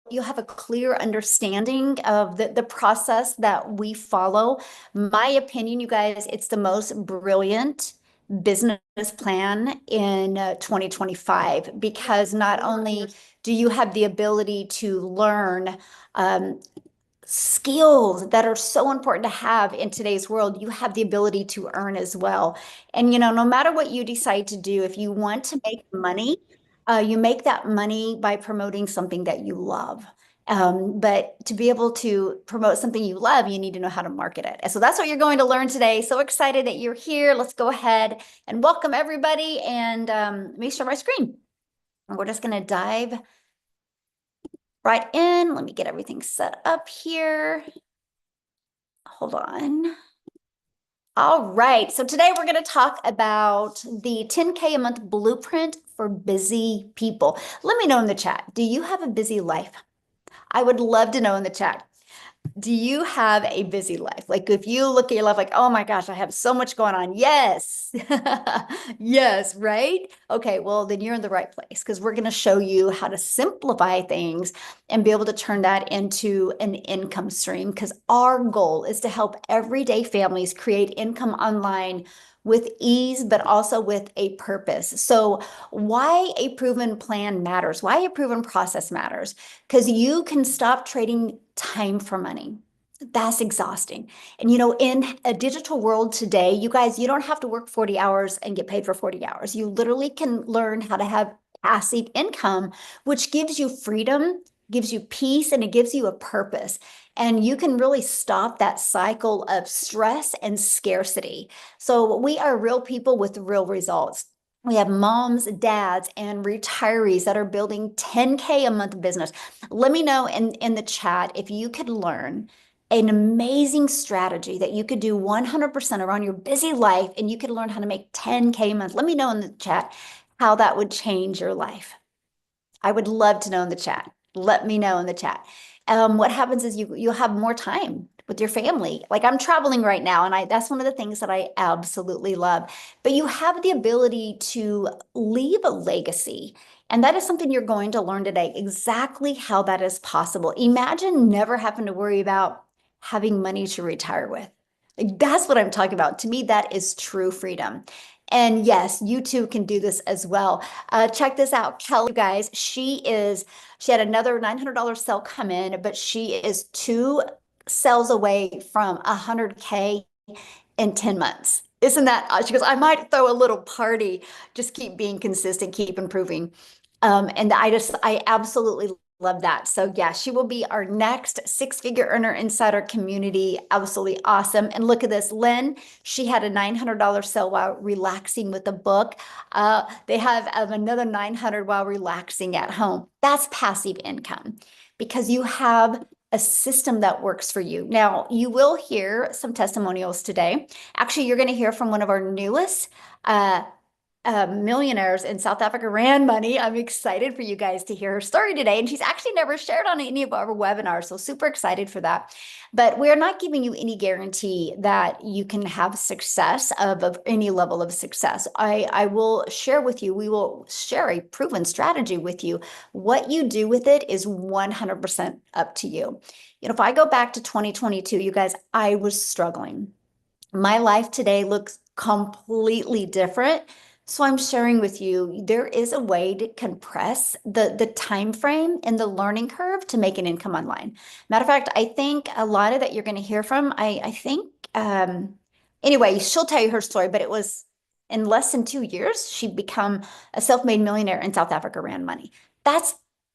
you'll have a clear understanding of the process that we follow. My opinion, you guys, it's the most brilliant business plan in 2025 because not only do you have the ability to learn um, skills that are so important to have in today's world, you have the ability to earn as well. And no matter what you decide to do, if you want to make money, you make that money by promoting something that you love. But to be able to promote something you love, you need to know how to market it. And so that's what you're going to learn today. So excited that you're here. Let's go ahead and welcome everybody. And let me share my screen. And we're just going to dive right in. Let me get everything set up here. Hold on. All right. So today we're going to talk about the 10K a month blueprint for busy people. Let me know in the chat. Do you have a busy life? I would love to know in the chat. Do you have a busy life? Like if you look at your life like, oh my gosh, I have so much going on. Yes. Yes, right? Okay, well, then you're in the right place because we're going to show you how to simplify things and be able to turn that into an income stream because our goal is to help everyday families create income online with ease, but also with a purpose. So why a proven plan matters, why a proven process matters, because you can stop trading time for money. That's exhausting. And in a digital world today, you guys, you don't have to work 40 hours and get paid for 40 hours. You literally can learn how to have passive income, which gives you freedom, gives you peace, and it gives you a purpose. And you can really stop that cycle of stress and scarcity. So we are real people with real results. We have moms, dads, and retirees that are building 10K a month business. Let me know in the chat if you could learn an amazing strategy that you could do 100% around your busy life and you could learn how to make 10K a month. Let me know in the chat how that would change your life. I would love to know in the chat. Let me know in the chat. What happens is you'll have more time with your family. Like I'm traveling right now, and that's one of the things that I absolutely love. But you have the ability to leave a legacy. And that is something you're going to learn today, exactly how that is possible. Imagine never having to worry about having money to retire with. Like, that's what I'm talking about. To me, that is true freedom. And yes, you too can do this as well. Check this out, Kelly, you guys. She had another $900 sale come in, but she is two sales away from 100K in 10 months. Isn't that, she goes, I might throw a little party, just keep being consistent, keep improving. And I absolutely love that. So yeah, she will be our next six-figure earner inside our community. Absolutely awesome. And look at this, Lynn, she had a $900 sale while relaxing with a book. They have another 900 while relaxing at home. That's passive income because you have a system that works for you. Now, you will hear some testimonials today. Actually, you're going to hear from one of our newest millionaires in South Africa ran money. I'm excited for you guys to hear her story today. And she's actually never shared on any of our webinars. So super excited for that. But we're not giving you any guarantee that you can have success of any level of success. I will share with you, we will share a proven strategy with you. What you do with it is 100% up to you. If I go back to 2022, you guys, I was struggling. My life today looks completely different. So I'm sharing with you, there is a way to compress the time frame and the learning curve to make an income online. Matter of fact, I think a lot of that you're going to hear from, I think, anyway, she'll tell you her story, but it was in less than 2 years, she'd become a self-made millionaire in South Africa, ran money. That's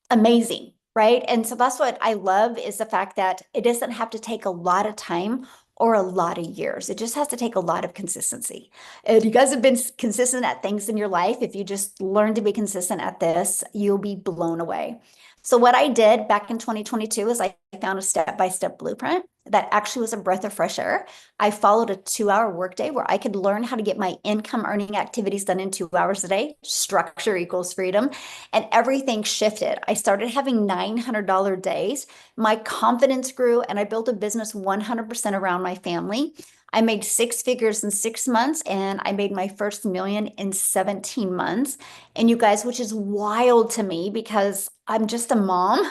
amazing, right? And so that's what I love is the fact that it doesn't have to take a lot of time or a lot of years. It just has to take a lot of consistency. If you guys have been consistent at things in your life, if you just learn to be consistent at this, you'll be blown away. So what I did back in 2022 is I found a step-by-step blueprint that actually was a breath of fresh air. I followed a 2-hour workday where I could learn how to get my income earning activities done in 2 hours a day. Structure equals freedom. And everything shifted. I started having $900 days. My confidence grew and I built a business 100% around my family. I made six figures in 6 months and I made my first million in 17 months. And you guys, which is wild to me because I'm just a mom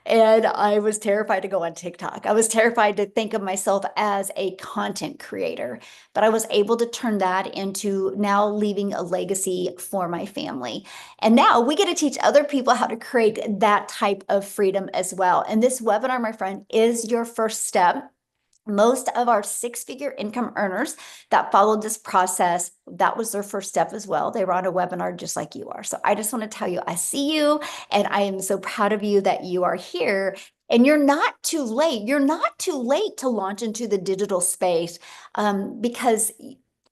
and I was terrified to go on TikTok. I was terrified to think of myself as a content creator, but I was able to turn that into now leaving a legacy for my family. And now we get to teach other people how to create that type of freedom as well. And this webinar, my friend, is your first step. Most of our six-figure income earners that followed this process, that was their first step as well. They were on a webinar just like you are. So I just want to tell you, I see you and I am so proud of you that you are here. And you're not too late. You're not too late to launch into the digital space because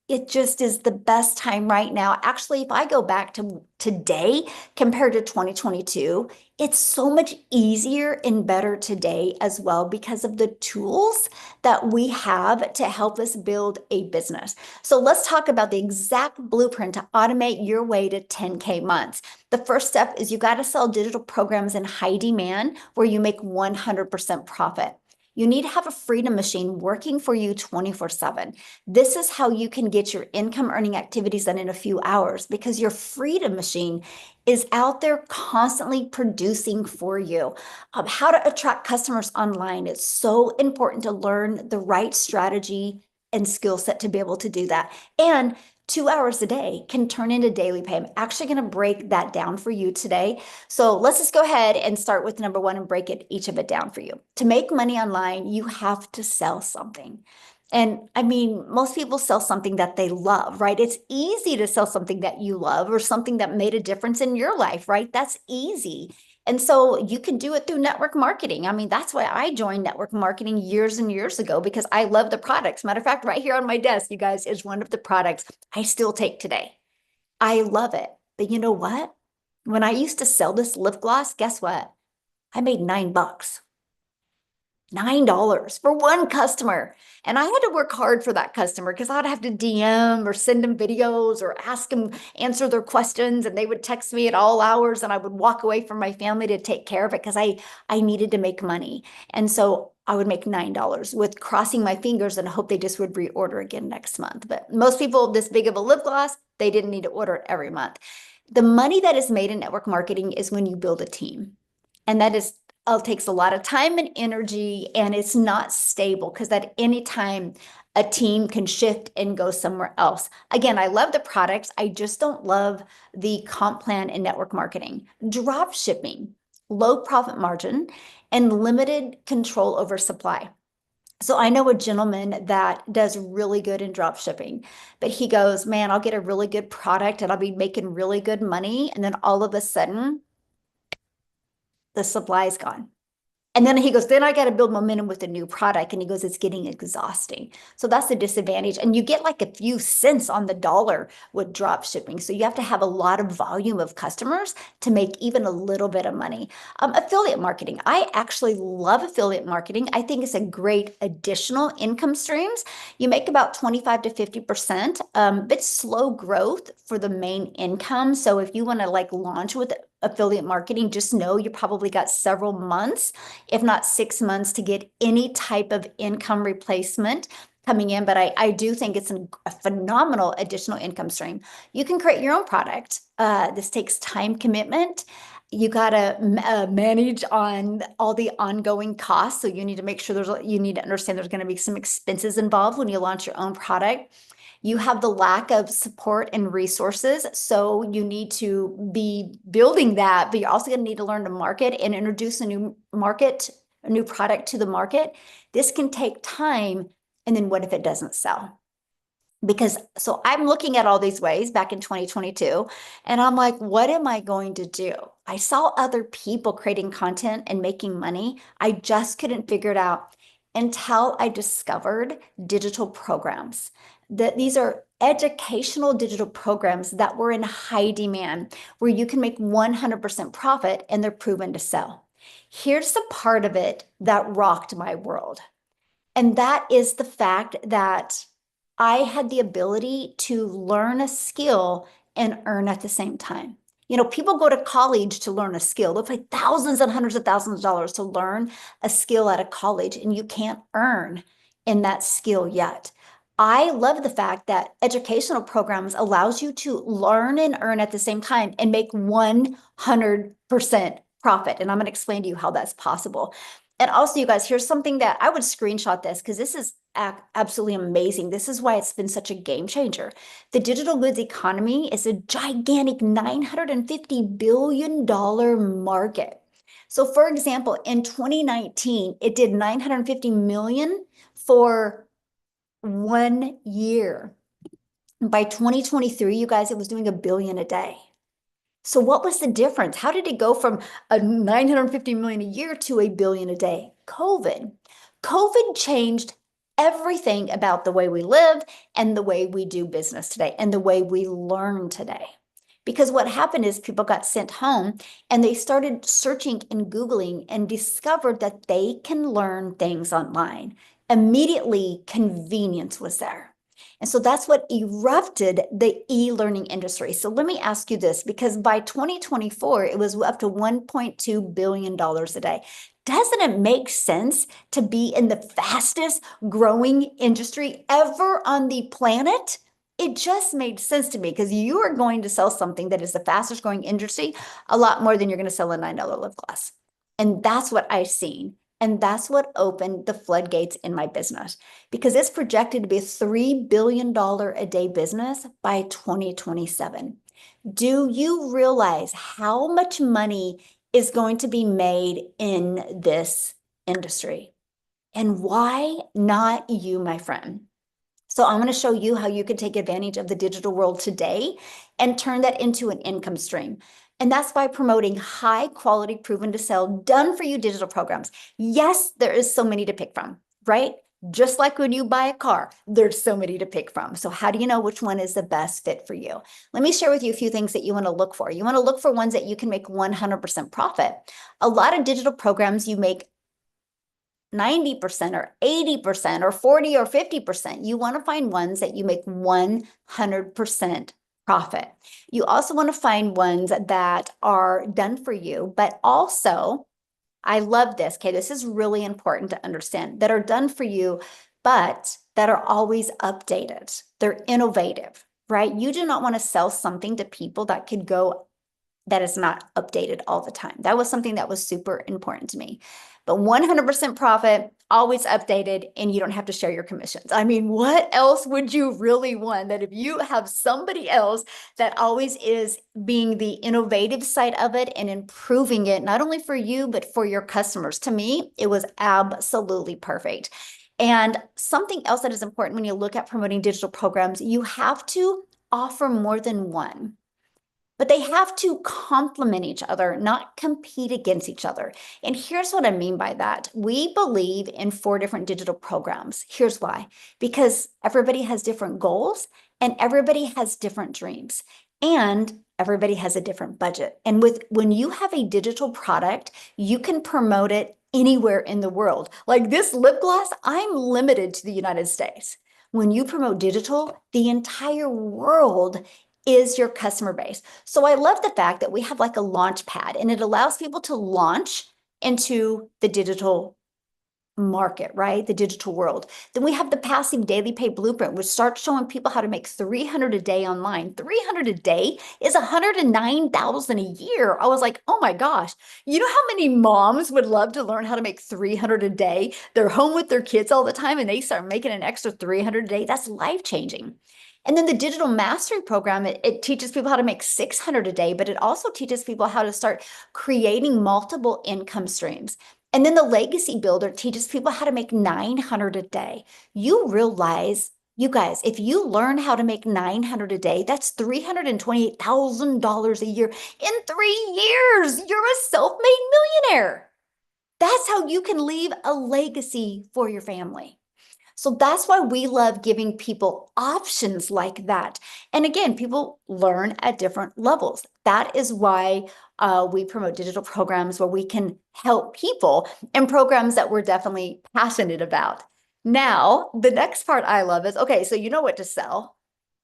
it just is the best time right now. Actually, if I go back to today compared to 2022, it's so much easier and better today as well because of the tools that we have to help us build a business. So let's talk about the exact blueprint to automate your way to 10K months. The first step is you got to sell digital programs in high demand where you make 100% profit. You need to have a freedom machine working for you 24/7. This is how you can get your income earning activities done in a few hours because your freedom machine is out there constantly producing for you. How to attract customers online. It's so important to learn the right strategy and skill set to be able to do that. And 2 hours a day can turn into daily pay. I'm actually going to break that down for you today. So let's just go ahead and start with number one and break each of it down for you. To make money online, you have to sell something. And I mean, most people sell something that they love, right? It's easy to sell something that you love or something that made a difference in your life, right? That's easy. And so you can do it through network marketing. I mean, that's why I joined network marketing years and years ago because I love the products. Matter of fact, right here on my desk, you guys, is one of the products I still take today. I love it. But you know what? When I used to sell this lip gloss, guess what? I made $9. $9 for one customer. And I had to work hard for that customer because I'd have to DM or send them videos or ask them, answer their questions. And they would text me at all hours and I would walk away from my family to take care of it because I needed to make money. And so I would make $9 with crossing my fingers and hope they just would reorder again next month. But most people this big of a lip gloss, they didn't need to order it every month. The money that is made in network marketing is when you build a team. And that is takes a lot of time and energy, and it's not stable because at any time a team can shift and go somewhere else. Again, I love the products. I just don't love the comp plan and network marketing. Drop shipping, low profit margin, and limited control over supply. So I know a gentleman that does really good in drop shipping, but he goes, man, I'll get a really good product and I'll be making really good money. And then all of a sudden, the supply is gone. And then he goes, then I got to build momentum with a new product. And he goes, it's getting exhausting. So that's the disadvantage. And you get like a few cents on the dollar with drop shipping. So you have to have a lot of volume of customers to make even a little bit of money. Affiliate marketing. I actually love affiliate marketing. I think it's a great additional income streams. You make about 25 to 50%, but slow growth for the main income. So if you want to like launch with affiliate marketing, just know you probably got several months, if not 6 months, to get any type of income replacement coming in. But I do think it's a phenomenal additional income stream. You can create your own product. This takes time commitment. You got to manage on all the ongoing costs. So you need to make sure you need to understand there's going to be some expenses involved when you launch your own product. You have the lack of support and resources, so you need to be building that, but you're also going to need to learn to market and introduce a new product to the market. This can take time, and then what if it doesn't sell? So I'm looking at all these ways back in 2022, and I'm like, what am I going to do? I saw other people creating content and making money. I just couldn't figure it out until I discovered digital programs. That these are educational digital programs that were in high demand, where you can make 100% profit and they're proven to sell. Here's the part of it that rocked my world. And that is the fact that I had the ability to learn a skill and earn at the same time. You know, people go to college to learn a skill. They'll pay thousands and hundreds of thousands of dollars to learn a skill at a college, and you can't earn in that skill yet. I love the fact that educational programs allows you to learn and earn at the same time and make 100% profit. And I'm going to explain to you how that's possible. And also, you guys, here's something that I would screenshot this because this is absolutely amazing. This is why it's been such a game changer. The digital goods economy is a gigantic $950 billion market. So for example, in 2019, it did 950 million for 1 year. By 2023, you guys, it was doing 1 billion a day. So what was the difference? How did it go from a 950 million a year to 1 billion a day? COVID. COVID changed everything about the way we live and the way we do business today and the way we learn today. Because what happened is people got sent home and they started searching and Googling and discovered that they can learn things online. Immediately, convenience was there. And so that's what erupted the e-learning industry. So let me ask you this, because by 2024, it was up to $1.2 billion a day. Doesn't it make sense to be in the fastest growing industry ever on the planet? It just made sense to me because you are going to sell something that is the fastest growing industry a lot more than you're going to sell a $9 lip gloss. And that's what I've seen. And that's what opened the floodgates in my business because it's projected to be a $3 billion a day business by 2027. Do you realize how much money is going to be made in this industry? And why not you, my friend? So I'm going to show you how you can take advantage of the digital world today and turn that into an income stream. And that's by promoting high quality, proven to sell, done for you digital programs. Yes, there is so many to pick from, right? Just like when you buy a car, there's so many to pick from. So how do you know which one is the best fit for you? Let me share with you a few things that you want to look for. You want to look for ones that you can make 100% profit. A lot of digital programs you make 90% or 80% or 40 or 50%. You want to find ones that you make 100% profit. You also want to find ones that are done for you, but also, I love this, okay, this is really important to understand, that are done for you, but that are always updated. They're innovative, right? You do not want to sell something to people that could go that is not updated all the time. That was something that was super important to me. But 100% profit, always updated, and you don't have to share your commissions. I mean, what else would you really want? That if you have somebody else that always is being the innovative side of it and improving it, not only for you, but for your customers. To me, it was absolutely perfect. And something else that is important when you look at promoting digital programs, you have to offer more than one. But they have to complement each other, not compete against each other. And here's what I mean by that. We believe in 4 different digital programs. Here's why. Because everybody has different goals and everybody has different dreams. And everybody has a different budget. And when you have a digital product, you can promote it anywhere in the world. Like this lip gloss, I'm limited to the United States. When you promote digital, the entire world is your customer base. So I love the fact that we have like a launch pad and it allows people to launch into the digital market, right? The digital world. Then we have the passive daily pay blueprint, which starts showing people how to make 300 a day online. 300 a day is 109,000 a year. I was like, oh my gosh, you know how many moms would love to learn how to make 300 a day? They're home with their kids all the time and they start making an extra 300 a day. That's life-changing. And then the digital mastery program, it teaches people how to make 600 a day, but it also teaches people how to start creating multiple income streams. And then the legacy builder teaches people how to make 900 a day. You realize, you guys, if you learn how to make 900 a day, that's $328,000 a year. In 3 years, you're a self-made millionaire. That's how you can leave a legacy for your family. So that's why we love giving people options like that. And again, people learn at different levels. That is why we promote digital programs where we can help people and programs that we're definitely passionate about. Now, the next part I love is, okay, so you know what to sell.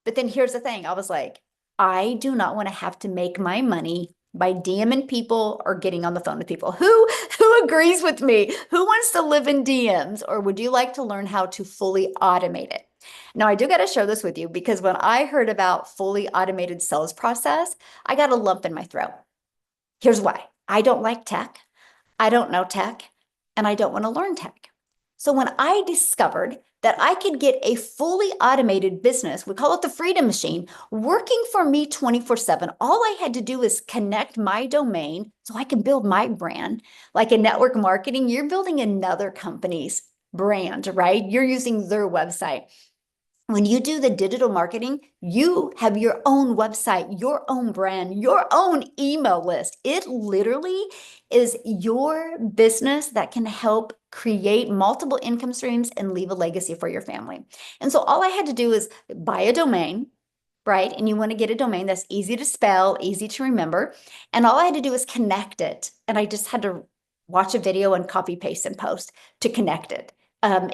But then here's the thing. I was like, I do not want to have to make my money by DMing people or getting on the phone with people. Who agrees with me? Who wants to live in DMs? Or would you like to learn how to fully automate it? Now, I do got to share this with you because when I heard about fully automated sales process, I got a lump in my throat. Here's why. I don't like tech. I don't know tech, and I don't want to learn tech. So when I discovered that I could get a fully automated business, we call it the Freedom Machine, working for me 24/7, all I had to do is connect my domain so I can build my brand. Like in network marketing, you're building another company's brand, right? You're using their website. When you do the digital marketing, you have your own website, your own brand, your own email list. It literally is your business that can help create multiple income streams and leave a legacy for your family. And so all I had to do is buy a domain, right? And you want to get a domain that's easy to spell, easy to remember. And all I had to do was connect it. And I just had to watch a video and copy, paste, and post to connect it.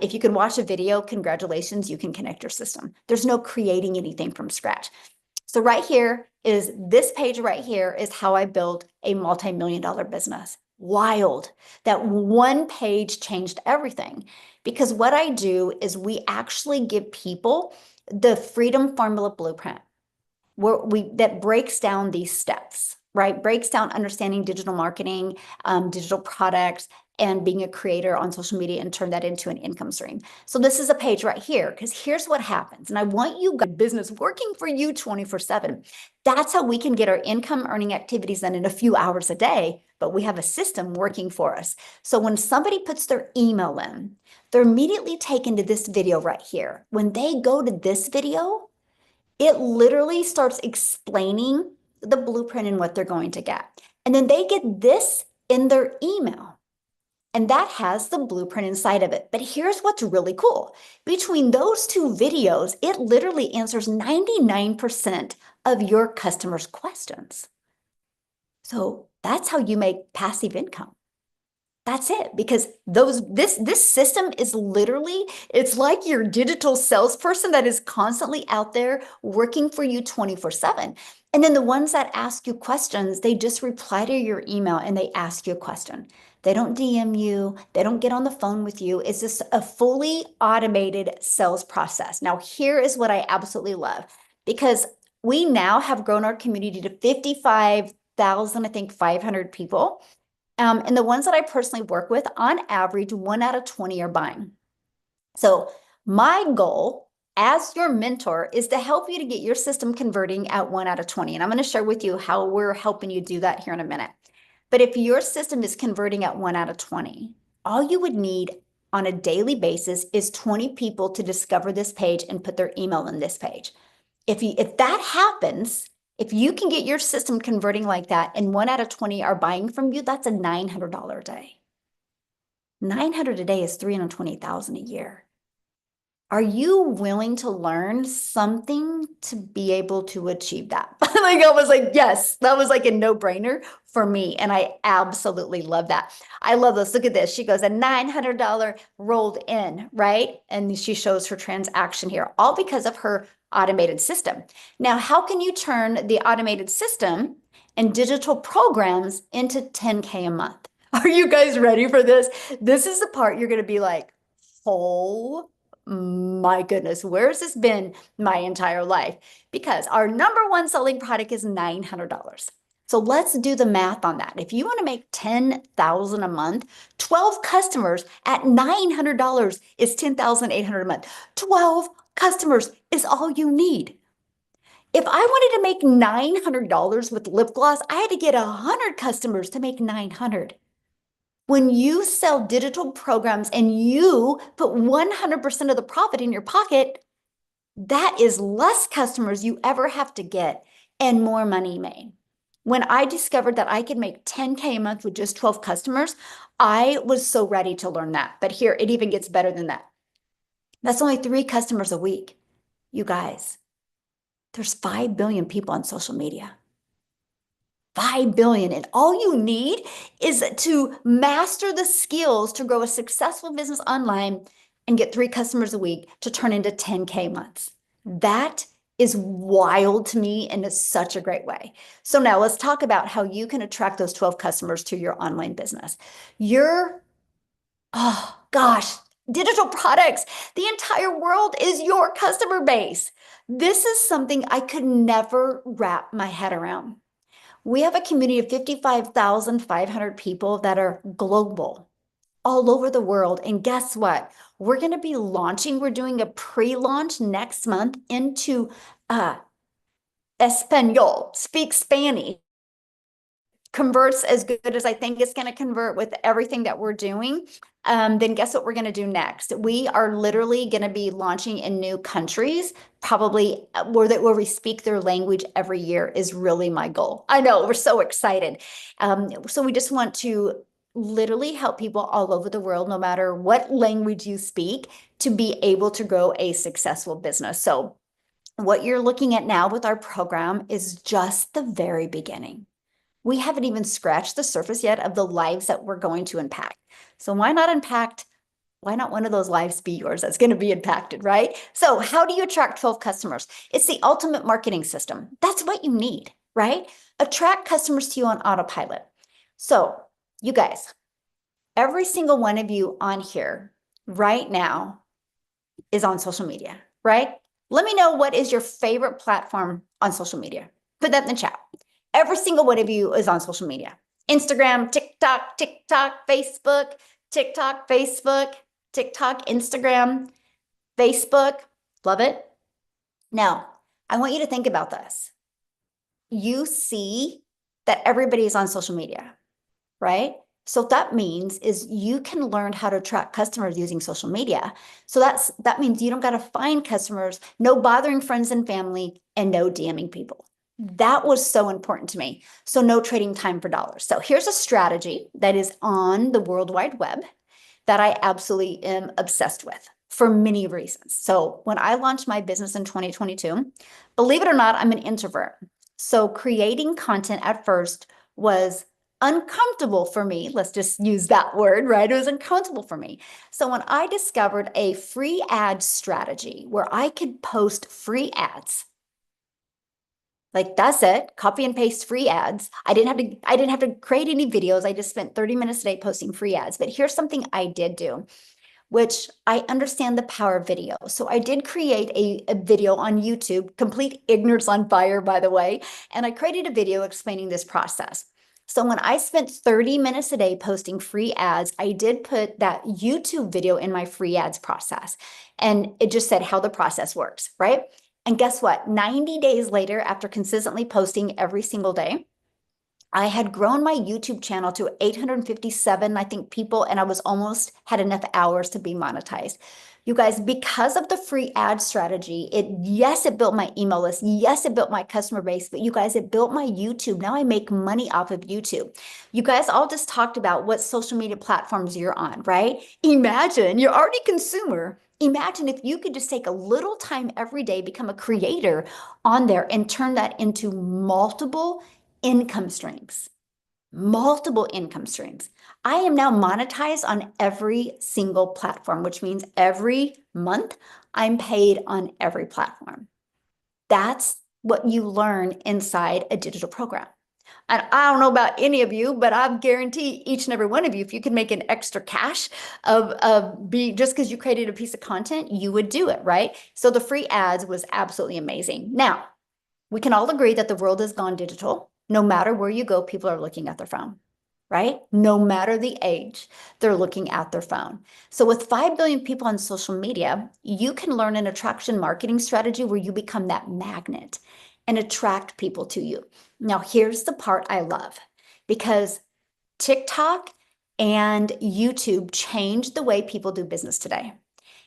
If you can watch a video, congratulations, you can connect your system. There's no creating anything from scratch. So right here is this page right here is how I built a multi-million-dollar business. Wild. That one page changed everything. Because what I do is we actually give people the Freedom Formula Blueprint that breaks down these steps, right? Breaks down understanding digital marketing, digital products, and being a creator on social media and turn that into an income stream. So this is a page right here, because here's what happens. And I want you guys business working for you 24/7. That's how we can get our income earning activities done in a few hours a day, but we have a system working for us. So when somebody puts their email in, they're immediately taken to this video right here. When they go to this video, it literally starts explaining the blueprint and what they're going to get. And then they get this in their email. And that has the blueprint inside of it. But here's what's really cool. Between those two videos, it literally answers 99% of your customers' questions. So that's how you make passive income. That's it, because this system is literally, it's like your digital salesperson that is constantly out there working for you 24/7. And then the ones that ask you questions, they just reply to your email and they ask you a question. They don't DM you, they don't get on the phone with you. It's just a fully automated sales process. Now, here is what I absolutely love, because we now have grown our community to 55,000, I think 500 people. And the ones that I personally work with, on average, 1 out of 20 are buying. So my goal as your mentor is to help you to get your system converting at 1 out of 20. And I'm going to share with you how we're helping you do that here in a minute. But if your system is converting at 1 out of 20, all you would need on a daily basis is 20 people to discover this page and put their email in this page. If that happens, if you can get your system converting like that and 1 out of 20 are buying from you, that's a $900 a day. 900 a day is 320,000 a year. Are you willing to learn something to be able to achieve that? Like, I was like, yes, that was like a no-brainer for me. And I absolutely love that. I love this. Look at this. She goes, a $900 rolled in, right? And she shows her transaction here, all because of her automated system. Now, how can you turn the automated system and digital programs into 10K a month? Are you guys ready for this? This is the part you're going to be like, oh my goodness, where's this been my entire life? Because our number one selling product is $900. So let's do the math on that. If you want to make 10,000 a month, 12 customers at $900 is 10,800 a month. 12 customers is all you need. If I wanted to make $900 with lip gloss, I had to get 100 customers to make 900. When you sell digital programs and you put 100% of the profit in your pocket, that is less customers you ever have to get and more money made. When I discovered that I could make 10K a month with just 12 customers, I was so ready to learn that. But here, it even gets better than that. That's only 3 customers a week. You guys, there's 5 billion people on social media. 5 billion. And all you need is to master the skills to grow a successful business online and get 3 customers a week to turn into 10K months. That is wild to me and it's such a great way. So now let's talk about how you can attract those 12 customers to your online business. Oh gosh, digital products. The entire world is your customer base. This is something I could never wrap my head around. We have a community of 55,500 people that are global, all over the world. And guess what? We're going to be launching, we're doing a pre-launch next month into uh, Espanol, speak Spanish, converts as good as I think it's going to convert with everything that we're doing. Then guess what we're going to do next? We are literally going to be launching in new countries, probably where we speak their language every year is really my goal. I know, we're so excited. So we just want to literally help people all over the world, no matter what language you speak, to be able to grow a successful business. So what you're looking at now with our program is just the very beginning. We haven't even scratched the surface yet of the lives that we're going to impact. So why not one of those lives be yours that's going to be impacted, right? So how do you attract 12 customers? It's the ultimate marketing system. That's what you need, right? Attract customers to you on autopilot. So you guys, every single one of you on here right now is on social media, right? Let me know, what is your favorite platform on social media? Put that in the chat. Every single one of you is on social media. Instagram, TikTok, Facebook, TikTok, Instagram, Facebook. Love it. Now, I want you to think about this. You see that everybody is on social media, right? So that means is you can learn how to attract customers using social media. So that means you don't got to find customers, no bothering friends and family, and no DMing people. That was so important to me. So no trading time for dollars. So here's a strategy that is on the World Wide Web that I absolutely am obsessed with for many reasons. So when I launched my business in 2022, believe it or not, I'm an introvert. So creating content at first was uncomfortable for me. Let's just use that word, right? It was uncomfortable for me. So when I discovered a free ad strategy where I could post free ads, like that's it, copy and paste free ads. I didn't have to create any videos. I just spent 30 minutes a day posting free ads. But here's something I did do, which I understand the power of video. So I did create a video on YouTube, complete ignorance on fire, by the way, and I created a video explaining this process. So when I spent 30 minutes a day posting free ads, I did put that YouTube video in my free ads process. And it just said how the process works, right? And guess what? 90 days later, after consistently posting every single day, I had grown my YouTube channel to 857, I think, people, and I was almost had enough hours to be monetized. You guys, because of the free ad strategy, yes, it built my email list. Yes, it built my customer base, but you guys, it built my YouTube. Now I make money off of YouTube. You guys all just talked about what social media platforms you're on, right? Imagine you're already a consumer. Imagine if you could just take a little time every day, become a creator on there and turn that into multiple income streams, multiple income streams. I am now monetized on every single platform, which means every month I'm paid on every platform. That's what you learn inside a digital program. And I don't know about any of you, but I guarantee each and every one of you, if you could make an extra cash just because you created a piece of content, you would do it, right? So the free ads was absolutely amazing. Now, we can all agree that the world has gone digital. No matter where you go, people are looking at their phone, right? No matter the age, they're looking at their phone. So with 5 billion people on social media, you can learn an attraction marketing strategy where you become that magnet and attract people to you. Now, here's the part I love, because TikTok and YouTube changed the way people do business today.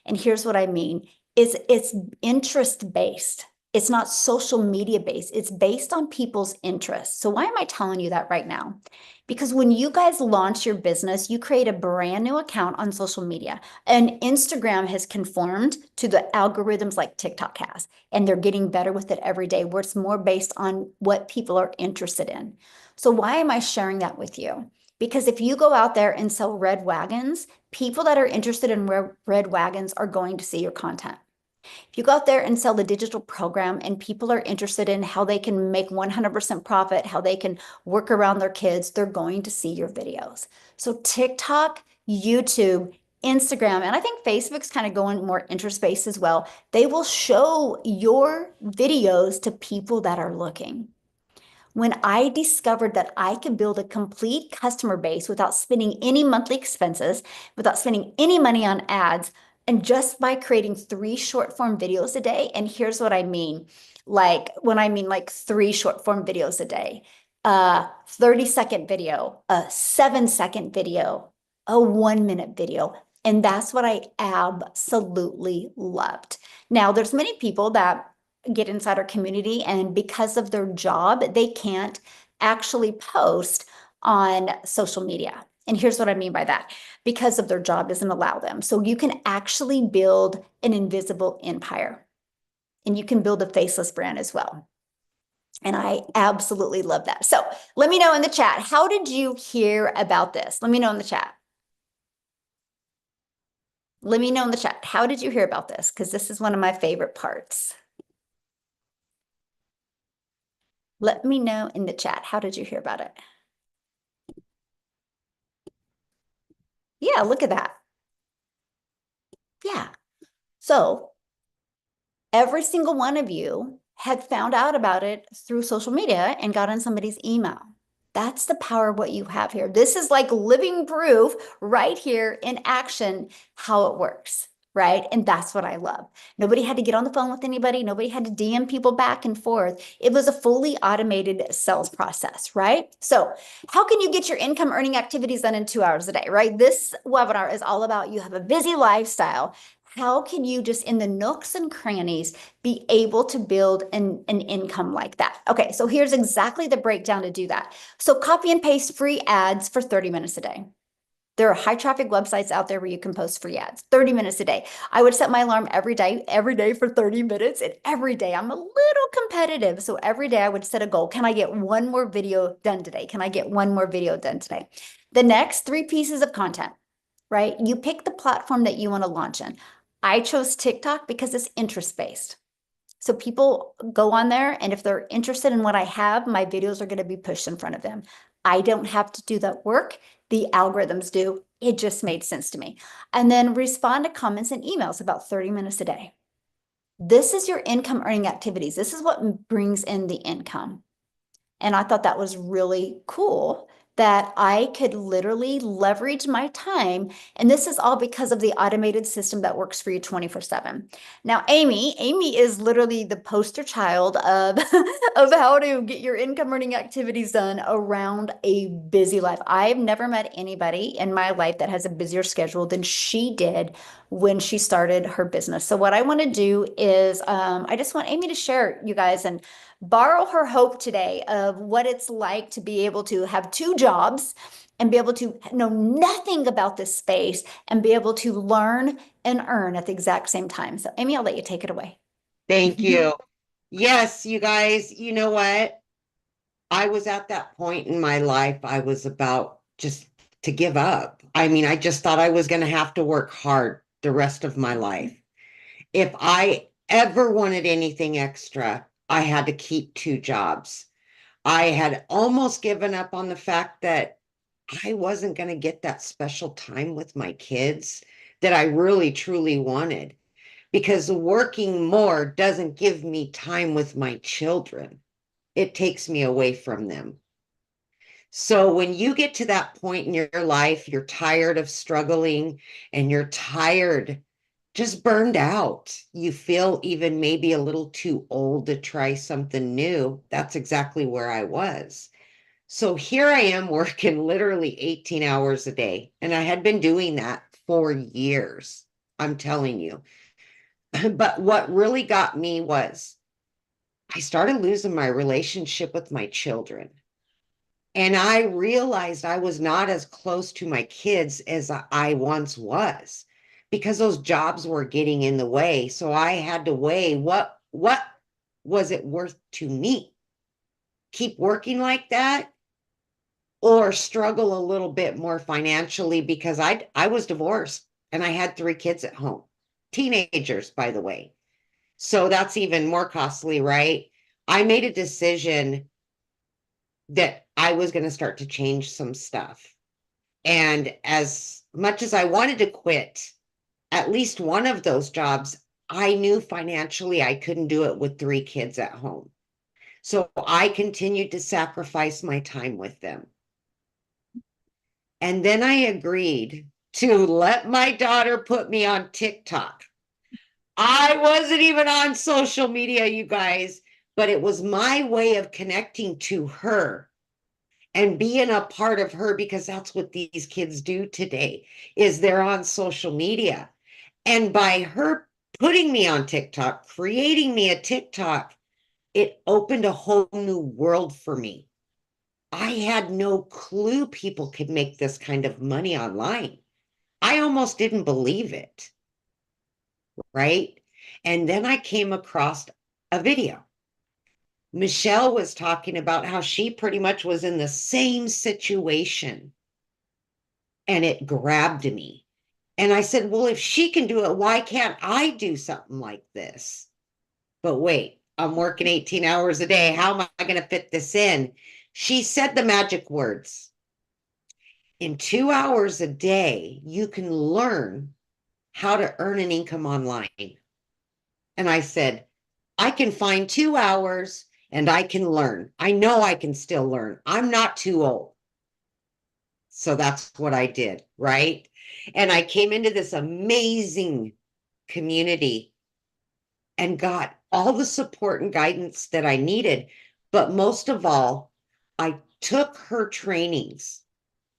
And here's what I mean. It's interest based. It's not social media based. It's based on people's interests. So why am I telling you that right now? Because when you guys launch your business, you create a brand new account on social media, and Instagram has conformed to the algorithms like TikTok has, and they're getting better with it every day, where it's more based on what people are interested in. So why am I sharing that with you? Because if you go out there and sell red wagons, people that are interested in red wagons are going to see your content. If you go out there and sell the digital program and people are interested in how they can make 100% profit, how they can work around their kids, they're going to see your videos. So TikTok, YouTube, Instagram, and I think Facebook's kind of going more interest-based as well. They will show your videos to people that are looking. When I discovered that I could build a complete customer base without spending any monthly expenses, without spending any money on ads, and just by creating 3 short form videos a day. And here's what I mean. Like when I mean like 3 short form videos a day, a 30-second video, a 7-second video, a 1 minute video. And that's what I absolutely loved. Now, there's many people that get inside our community, and because of their job, they can't actually post on social media. And here's what I mean by that. Because of their job doesn't allow them. So you can actually build an invisible empire, and you can build a faceless brand as well. And I absolutely love that. So let me know in the chat, how did you hear about this? Let me know in the chat. Let me know in the chat, how did you hear about this? Because this is one of my favorite parts. Let me know in the chat, how did you hear about it? Yeah, look at that. Yeah. So every single one of you had found out about it through social media and got on somebody's email. That's the power of what you have here. This is like living proof right here in action, how it works, right? And that's what I love. Nobody had to get on the phone with anybody. Nobody had to DM people back and forth. It was a fully automated sales process, right? So how can you get your income earning activities done in 2 hours a day, right? This webinar is all about you have a busy lifestyle. How can you just in the nooks and crannies be able to build an income like that? Okay, so here's exactly the breakdown to do that. So copy and paste free ads for 30 minutes a day. There are high traffic websites out there where you can post free ads, 30 minutes a day. I would set my alarm every day for 30 minutes. And every day I'm a little competitive. So every day I would set a goal. Can I get one more video done today? Can I get one more video done today? The next 3 pieces of content, right? You pick the platform that you want to launch in. I chose TikTok because it's interest-based. So people go on there, and if they're interested in what I have, my videos are going to be pushed in front of them. I don't have to do that work. The algorithms do. It just made sense to me. And then respond to comments and emails about 30 minutes a day. This is your income earning activities. This is what brings in the income. And I thought that was really cool that I could literally leverage my time. And this is all because of the automated system that works for you 24/7. Now, Amy is literally the poster child of, of how to get your income earning activities done around a busy life. I've never met anybody in my life that has a busier schedule than she did when she started her business. So what I want to do is I just want Amy to share, you guys, and borrow her hope today of what it's like to be able to have 2 jobs and be able to know nothing about this space and be able to learn and earn at the exact same time. So, Amy, I'll let you take it away. Thank you. Yes, you guys, you know what? I was at that point in my life, I was about just to give up. I mean, I just thought I was going to have to work hard the rest of my life. If I ever wanted anything extra, I had to keep 2 jobs. I had almost given up on the fact that I wasn't going to get that special time with my kids that I really truly wanted, because working more doesn't give me time with my children. It takes me away from them. So when you get to that point in your life, you're tired of struggling and you're tired, just burned out. You feel even maybe a little too old to try something new. That's exactly where I was. So here I am working literally 18 hours a day. And I had been doing that for years, I'm telling you. But what really got me was I started losing my relationship with my children. And I realized I was not as close to my kids as I once was, because those jobs were getting in the way. So I had to weigh what was it worth to me? Keep working like that or struggle a little bit more financially, because I was divorced and I had 3 kids at home. Teenagers, by the way. So that's even more costly, right? I made a decision that I was going to start to change some stuff. And as much as I wanted to quit at least one of those jobs, I knew financially I couldn't do it with 3 kids at home. So I continued to sacrifice my time with them. And then I agreed to let my daughter put me on TikTok. I wasn't even on social media, you guys, but it was my way of connecting to her and being a part of her, because that's what these kids do today is they're on social media. And by her putting me on TikTok, creating me a TikTok, it opened a whole new world for me. I had no clue people could make this kind of money online. I almost didn't believe it, right? And then I came across a video. Michelle was talking about how she pretty much was in the same situation, and it grabbed me. And I said, well, if she can do it, why can't I do something like this? But wait, I'm working 18 hours a day. How am I going to fit this in? She said the magic words. In 2 hours a day, you can learn how to earn an income online. And I said, I can find 2 hours and I can learn. I know I can still learn. I'm not too old. So that's what I did, right? And I came into this amazing community and got all the support and guidance that I needed. But most of all, I took her trainings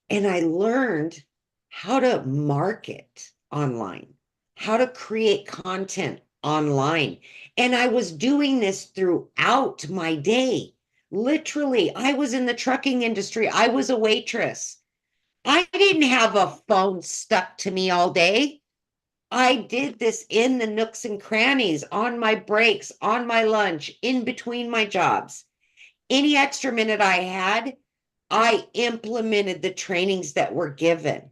and I learned how to market online, how to create content online. And I was doing this throughout my day. Literally, I was in the trucking industry, I was a waitress. I didn't have a phone stuck to me all day. I did this in the nooks and crannies, on my breaks, on my lunch, in between my jobs. Any extra minute I had, I implemented the trainings that were given.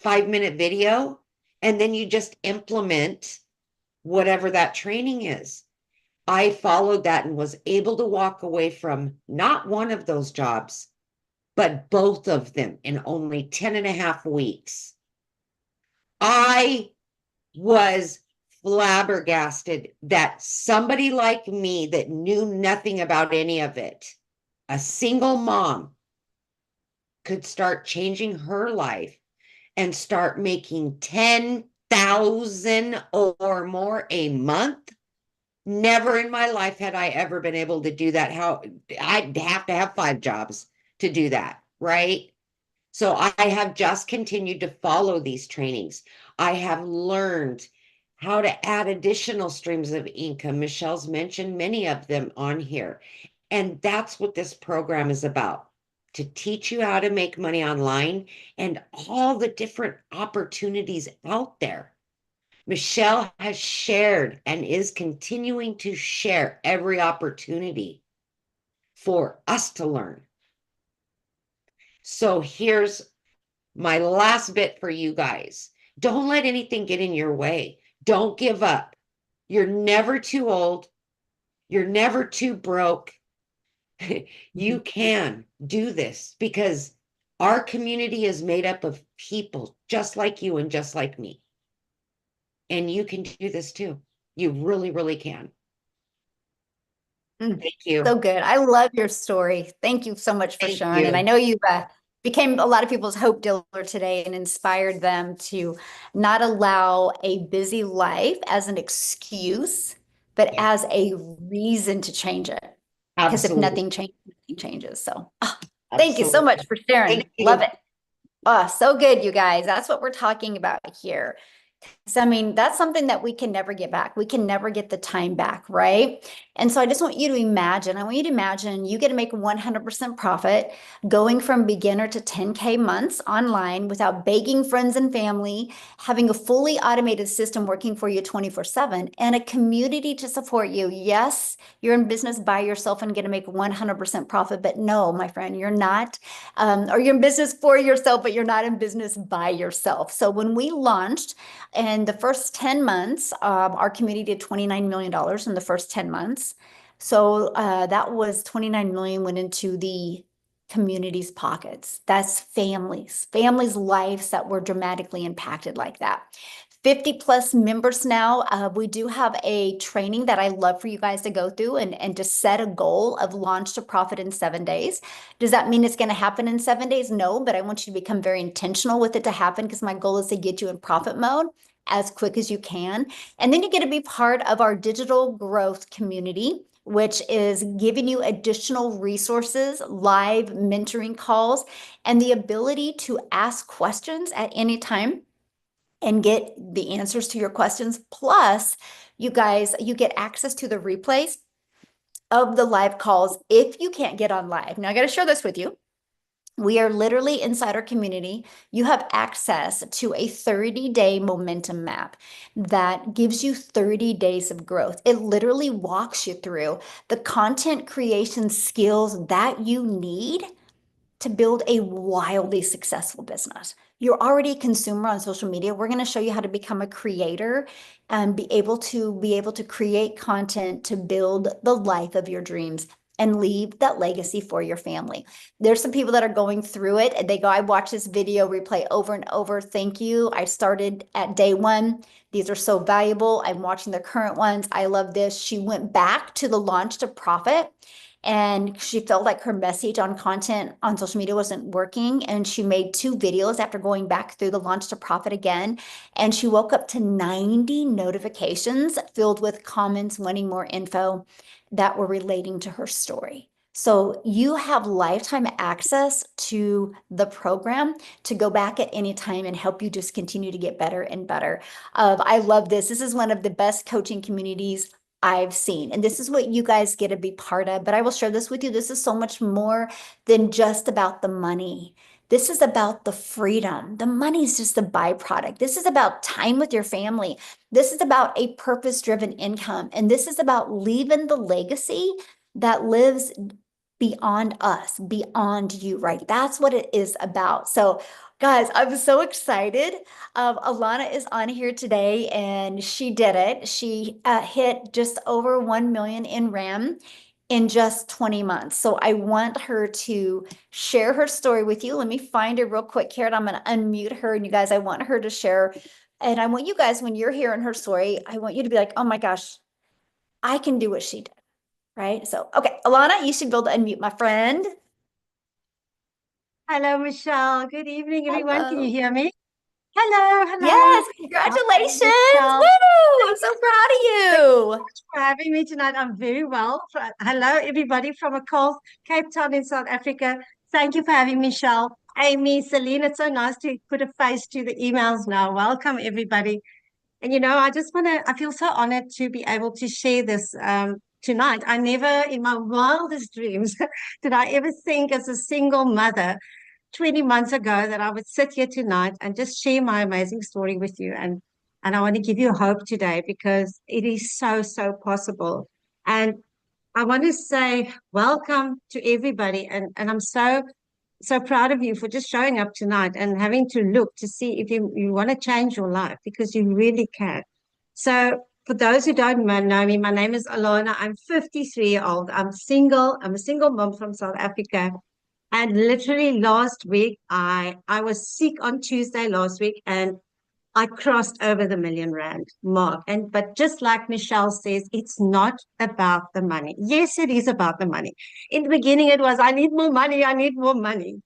5-minute video, and then you just implement whatever that training is. I followed that and was able to walk away from not one of those jobs, but both of them in only 10 and a half weeks. I was flabbergasted that somebody like me that knew nothing about any of it, a single mom, could start changing her life and start making 10,000 or more a month. Never in my life had I ever been able to do that. How I'd have to have 5 jobs to do that, right? So I have just continued to follow these trainings. I have learned how to add additional streams of income. Michelle's mentioned many of them on here. And that's what this program is about, to teach you how to make money online and all the different opportunities out there. Michelle has shared and is continuing to share every opportunity for us to learn. So here's my last bit for you guys. Don't let anything get in your way. Don't give up. You're never too old. You're never too broke. You can do this because our community is made up of people just like you and just like me. And you can do this too. You really, really can. Mm, Thank you. so good. I love your story. Thank you so much for Thank sharing. And I you. know you became a lot of people's hope dealer today and inspired them to not allow a busy life as an excuse, but Yeah, as a reason to change it. Because if absolutely. nothing changes, nothing changes. So thank you so much Absolutely. for Thank sharing. Love you. it. Oh, so good, you guys. That's what we're talking about here. So, I mean, that's something that we can never get back. We can never get the time back, right? And so I just want you to imagine, I want you to imagine you get to make 100% profit going from beginner to 10K months online without begging friends and family, having a fully automated system working for you 24/7, and a community to support you. Yes, you're in business by yourself and going to make 100% profit, but no, my friend, you're not. Or you're in business for yourself, but you're not in business by yourself. So when we launched, in the first 10 months, our community did $29 million in the first 10 months. So that was 29 million went into the communities' pockets. That's families' lives that were dramatically impacted like that. 50 plus members now. We do have a training that I love for you guys to go through and to set a goal of launch to profit in 7 days. Does that mean it's going to happen in 7 days? No, but I want you to become very intentional with it to happen because my goal is to get you in profit mode as quick as you can. And then you get to be part of our digital growth community, which is giving you additional resources, live mentoring calls, and the ability to ask questions at any time and get the answers to your questions. Plus, you guys, you get access to the replays of the live calls if you can't get on live. Now, I got to share this with you. We are literally inside our community. You have access to a 30-day momentum map that gives you 30 days of growth. It literally walks you through the content creation skills that you need to build a wildly successful business. You're already a consumer on social media. We're going to show you how to become a creator and be able to create content to build the life of your dreams and leave that legacy for your family. There's some people that are going through it and they go, I watch this video replay over and over. Thank you. I started at day one. These are so valuable. I'm watching the current ones. I love this. She went back to the launch to profit and she felt like her message on content on social media wasn't working. And she made 2 videos after going back through the launch to profit again. And she woke up to 90 notifications filled with comments wanting more info that were relating to her story. So you have lifetime access to the program to go back at any time and help you just continue to get better and better. I love this. This is one of the best coaching communities I've seen. And this is what you guys get to be part of. But I will share this with you. This is so much more than just about the money. This is about the freedom. The money is just a byproduct. This is about time with your family. This is about a purpose-driven income. And this is about leaving the legacy that lives beyond us, beyond you, right? That's what it is about. So guys, I'm so excited. Alana is on here today and she did it. She hit just over 1 million in RAM in just 20 months. So I want her to share her story with you. Let me find her real quick here and I'm going to unmute her. And you guys, I want her to share. And I want you guys, when you're hearing her story, I want you to be like, oh my gosh, I can do what she did, right? So, okay, Alana, you should be able to unmute my friend. Hello, Michelle. Good evening, everyone. Can you Hello. hear me? Hello, hello. Yes, Hi, congratulations. Michelle. Woo! I'm so proud of Thank you so you. much for having me tonight. I'm very well. Hello, everybody from a cold Cape Town in South Africa. Thank you for having me, Michelle. Amy, Celine, it's so nice to put a face to the emails now. Welcome, everybody. And I just I feel so honored to be able to share this tonight. I never, in my wildest dreams, did I ever think as a single mother 20 months ago that I would sit here tonight and just share my amazing story with you. And I want to give you hope today because it is so, so possible. And I want to say welcome to everybody. And I'm so, so proud of you for just showing up tonight and having to look to see if you want to change your life because you really can. So for those who don't know me, my name is Alana. I'm 53-year-old. I'm single. I'm a single mom from South Africa. And literally last week, I was sick on Tuesday last week, and I crossed over the million rand mark. But just like Michelle says, it's not about the money. Yes, it is about the money. In the beginning, it was I need more money, I need more money.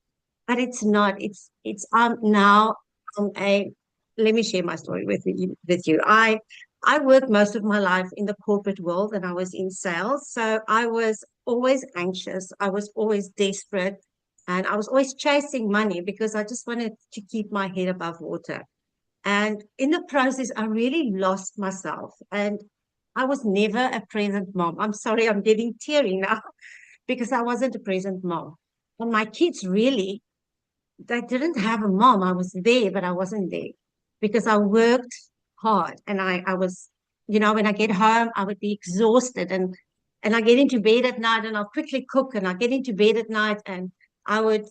But it's not. It's now I'm a let me share my story with you. I worked most of my life in the corporate world and I was in sales. So I was always anxious. I was always desperate. And I was always chasing money because I just wanted to keep my head above water. And in the process, I really lost myself. And I was never a present mom. I'm sorry, I'm getting teary now because I wasn't a present mom. And my kids really, they didn't have a mom. I was there, but I wasn't there because I worked hard. And I was, when I get home, I would be exhausted and I get into bed at night and I'll quickly cook and I get into bed at night and I would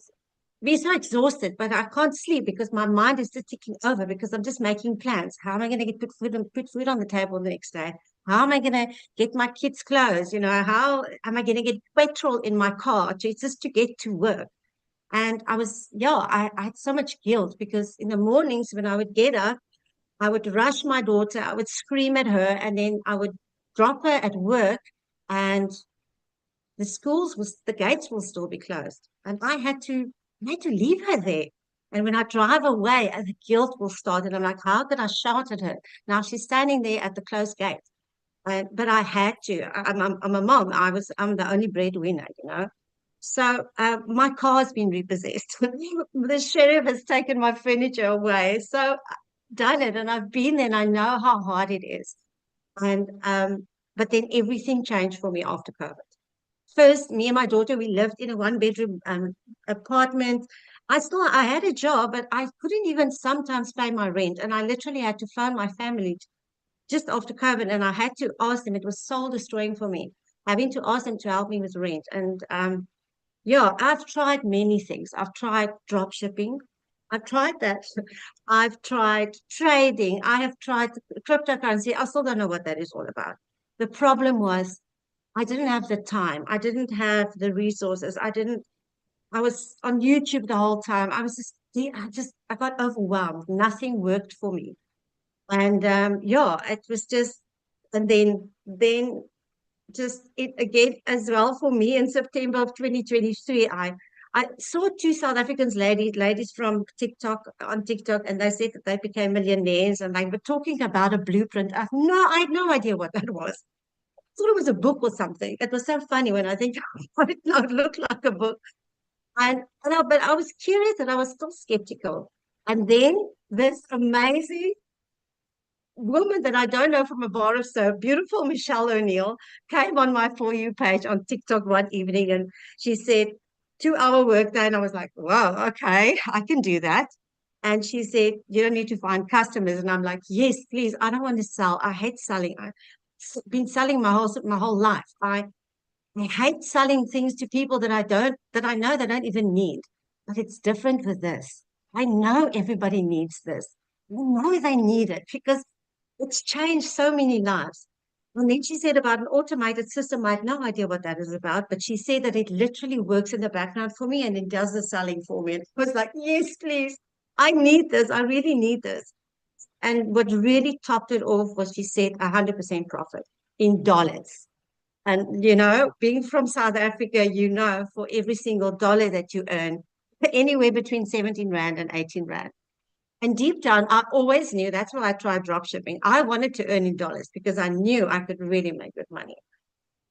be so exhausted, but I can't sleep because my mind is just ticking over because I'm just making plans. How am I going to put food on the table the next day? How am I going to get my kids clothes? How am I going to get petrol in my car just to get to work? And I had so much guilt because in the mornings when I would get up, I would rush my daughter, I would scream at her, and then I would drop her at work, and the gates will still be closed. And I had to leave her there. And when I drive away, the guilt will start. And I'm like, how could I shout at her? Now she's standing there at the closed gate. But I had to. I'm a mom. I'm the only breadwinner, you know. So my car has been repossessed. The sheriff has taken my furniture away. So I've done it, and I've been there, and I know how hard it is. And but then everything changed for me after COVID. First, me and my daughter, we lived in a one-bedroom apartment. I had a job, but I couldn't even sometimes pay my rent, and I literally had to phone my family just after COVID, and I had to ask them. It was soul destroying for me, having to ask them to help me with rent. And yeah, I've tried many things. I've tried drop shipping. I've tried that. I've tried trading. I have tried cryptocurrency. I still don't know what that is all about. The problem was I didn't have the time. I didn't have the resources. I was on YouTube the whole time. I got overwhelmed. Nothing worked for me. And yeah, it was just, and then just it again as well for me in September of 2023. I saw two South Africans ladies from on TikTok, and they said that they became millionaires, and they were talking about a blueprint. I had no idea what that was. I thought it was a book or something. It was so funny when I think it now looked like a book. But I was curious, and I was still skeptical. And then this amazing woman that I don't know from a bar of soap, beautiful Michelle O'Neill, came on my For You page on TikTok one evening, and she said, 2 hour workday. And I was like, wow, okay, I can do that. And she said, you don't need to find customers. And I'm like, yes, please. I don't want to sell. I hate selling. I've been selling my whole life. I hate selling things to people that I know they don't even need. But it's different with this. I know everybody needs this. I know they need it because it's changed so many lives. And then she said about an automated system. I had no idea what that is about, but she said that it literally works in the background for me and it does the selling for me. And I was like, yes, please. I need this. I really need this. And what really topped it off was she said 100% profit in dollars. And, being from South Africa, for every single dollar that you earn, anywhere between 17 Rand and 18 Rand. And deep down, I always knew that's why I tried drop shipping. I wanted to earn in dollars because I knew I could really make good money.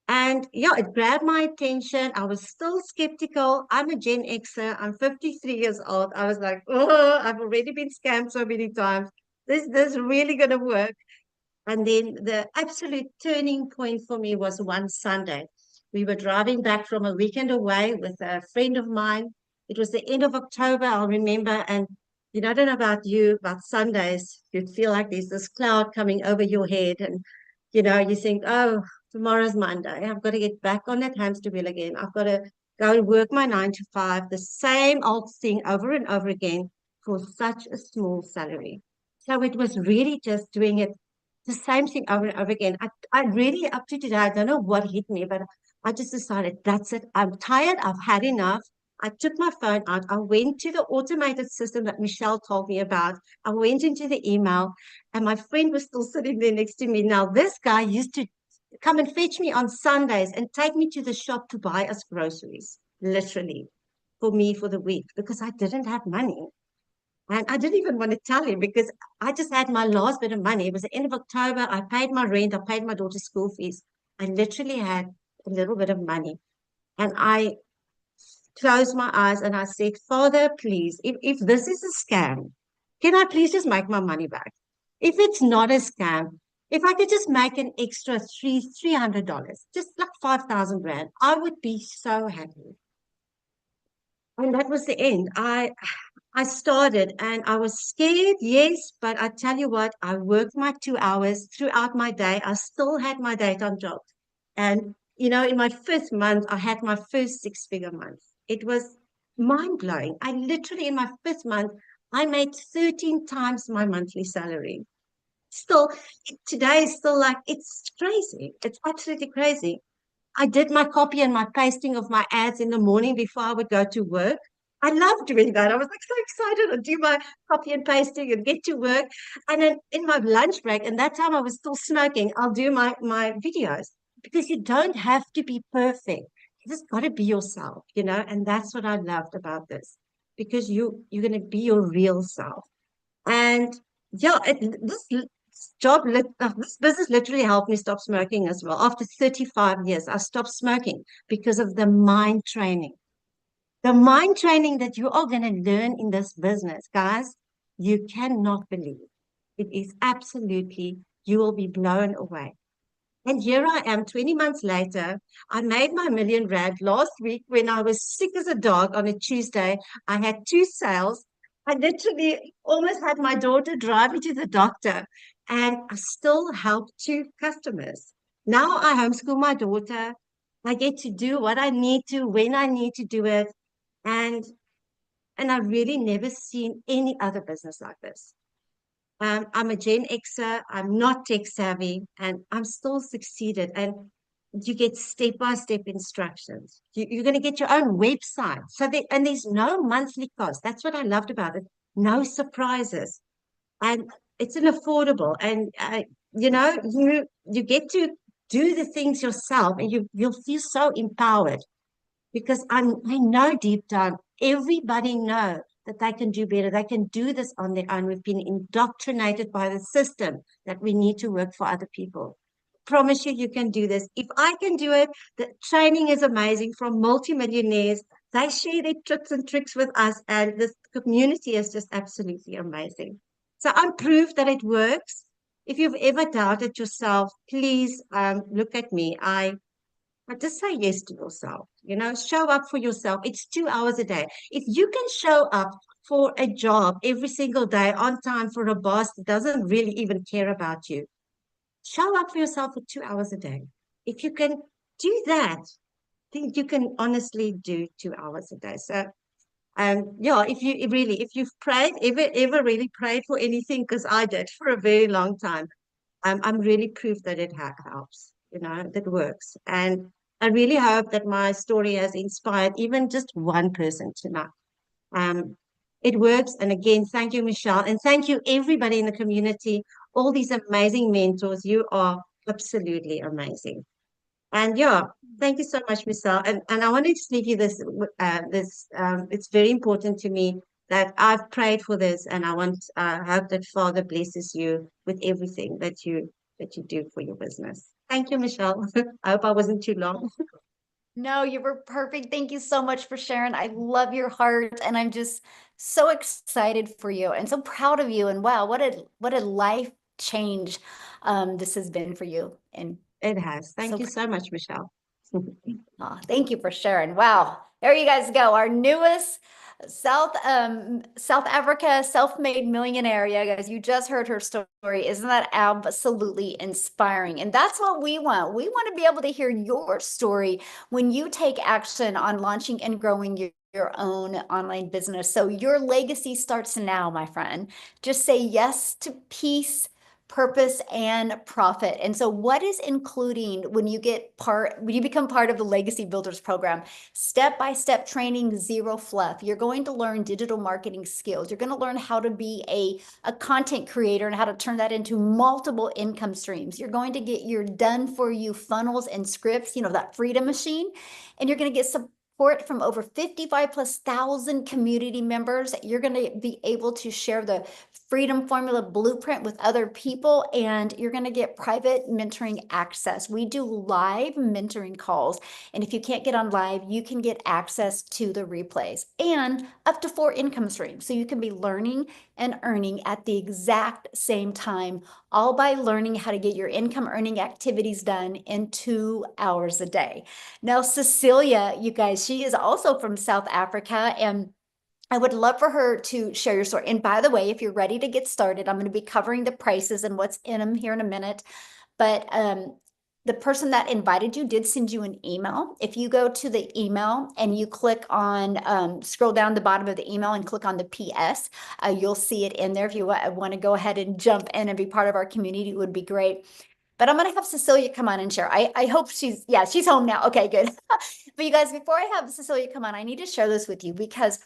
And yeah, it grabbed my attention. I was still skeptical. I'm a Gen Xer. I'm 53 years old. I was like, oh, I've already been scammed so many times. This really going to work. And then the absolute turning point for me was one Sunday. We were driving back from a weekend away with a friend of mine. It was the end of October, I'll remember. And, I don't know about you, about Sundays, you'd feel like there's this cloud coming over your head. And, you think, oh, tomorrow's Monday. I've got to get back on that hamster wheel again. I've got to go and work my 9 to 5, the same old thing over and over again for such a small salary. So it was really just doing it the same thing over and over again. I really, up to today, I don't know what hit me, but I just decided that's it. I'm tired. I've had enough. I took my phone out. I went to the automated system that Michelle told me about. I went into the email, and my friend was still sitting there next to me. Now, this guy used to come and fetch me on Sundays and take me to the shop to buy us groceries, literally, for me for the week because I didn't have money. And I didn't even want to tell him because I just had my last bit of money. It was the end of October. I paid my rent. I paid my daughter's school fees. I literally had a little bit of money. And I closed my eyes and I said, Father, please, if this is a scam, can I please just make my money back? If it's not a scam, if I could just make an extra $300, just like 5,000 Rand, I would be so happy. And that was the end. I started and I was scared, yes, but I tell you what, I worked my 2 hours throughout my day. I still had my daytime job. And, in my first month, I had my first six-figure month. It was mind-blowing. I literally, in my first month, I made 13 times my monthly salary. Still, today is still like, it's crazy. It's absolutely crazy. I did my copy and my pasting of my ads in the morning before I would go to work. I love doing that. I was like so excited to do my copy and pasting and get to work. And then in my lunch break, and that time I was still smoking, I'll do my videos because you don't have to be perfect. You just got to be yourself, you know, and that's what I loved about this because you're going to be your real self. And yeah, this business literally helped me stop smoking as well. After 35 years, I stopped smoking because of the mind training. The mind training that you are going to learn in this business, guys, you cannot believe. It is absolutely, you will be blown away. And here I am 20 months later. I made my million rand last week when I was sick as a dog on a Tuesday. I had two sales. I literally almost had my daughter drive me to the doctor, and I still help two customers. Now I homeschool my daughter. I get to do what I need to when I need to do it. And I've really never seen any other business like this. I'm a Gen Xer. I'm not tech savvy, and I'm still succeeded. And you get step by step instructions. You're going to get your own website. And there's no monthly cost. That's what I loved about it. No surprises, and it's an affordable. And you get to do the things yourself, and you'll feel so empowered because I know deep down everybody know that they can do better. They can do this on their own. We've been indoctrinated by the system that we need to work for other people. Promise you, you can do this. If I can do it, the training is amazing from multimillionaires. They share their tips and tricks with us, and this community is just absolutely amazing. So I'm proof that it works. If you've ever doubted yourself, please look at me. But just say yes to yourself, show up for yourself. It's 2 hours a day. If you can show up for a job every single day on time for a boss that doesn't really even care about you, show up for yourself for 2 hours a day. If you can do that, then you can honestly do 2 hours a day. So, yeah, if you've prayed, ever really prayed for anything, because I did for a very long time, I'm really proof that it helps, that works. And I really hope that my story has inspired even just one person tonight. Um, it works. And again, thank you, Michelle. And thank you, everybody in the community, all these amazing mentors. You are absolutely amazing. And yeah, thank you so much, Michelle. And I wanted to leave you it's very important to me that I've prayed for this, and I hope that Father blesses you with everything that you do for your business. Thank you, Michelle. I hope I wasn't too long. No, you were perfect. Thank you so much for sharing. I love your heart, and I'm just so excited for you and so proud of you. And wow, what a life change this has been for you. And It has. Thank so you so much, Michelle. thank you for sharing. Wow. There you guys go. Our newest South Africa self-made millionaire. Yeah, guys, you just heard her story. Isn't that absolutely inspiring? And that's what we want. We want to be able to hear your story when you take action on launching and growing your own online business. So your legacy starts now, my friend. Just say yes to peace, purpose, and profit. And so what is including when you become part of the Legacy Builders program? Step-by-step training, zero fluff. You're going to learn digital marketing skills. You're going to learn how to be a content creator and how to turn that into multiple income streams. You're going to get your done for you funnels and scripts, that freedom machine, and you're going to get support from over 55,000+ community members. You're going to be able to share the Freedom Formula blueprint with other people, and you're going to get private mentoring access. We do live mentoring calls, and if you can't get on live, you can get access to the replays and up to 4 income streams. So you can be learning and earning at the exact same time, all by learning how to get your income earning activities done in 2 hours a day. Now, Cecilia, you guys, she is also from South Africa, and I would love for her to share your story. And by the way, if you're ready to get started, I'm going to be covering the prices and what's in them here in a minute. But the person that invited you did send you an email. If you go to the email and you click on, scroll down the bottom of the email and click on the PS, you'll see it in there. If you want to go ahead and jump in and be part of our community, it would be great. But I'm going to have Cecilia come on and share. I hope she's home now. Okay, good. But you guys, before I have Cecilia come on, I need to share this with you because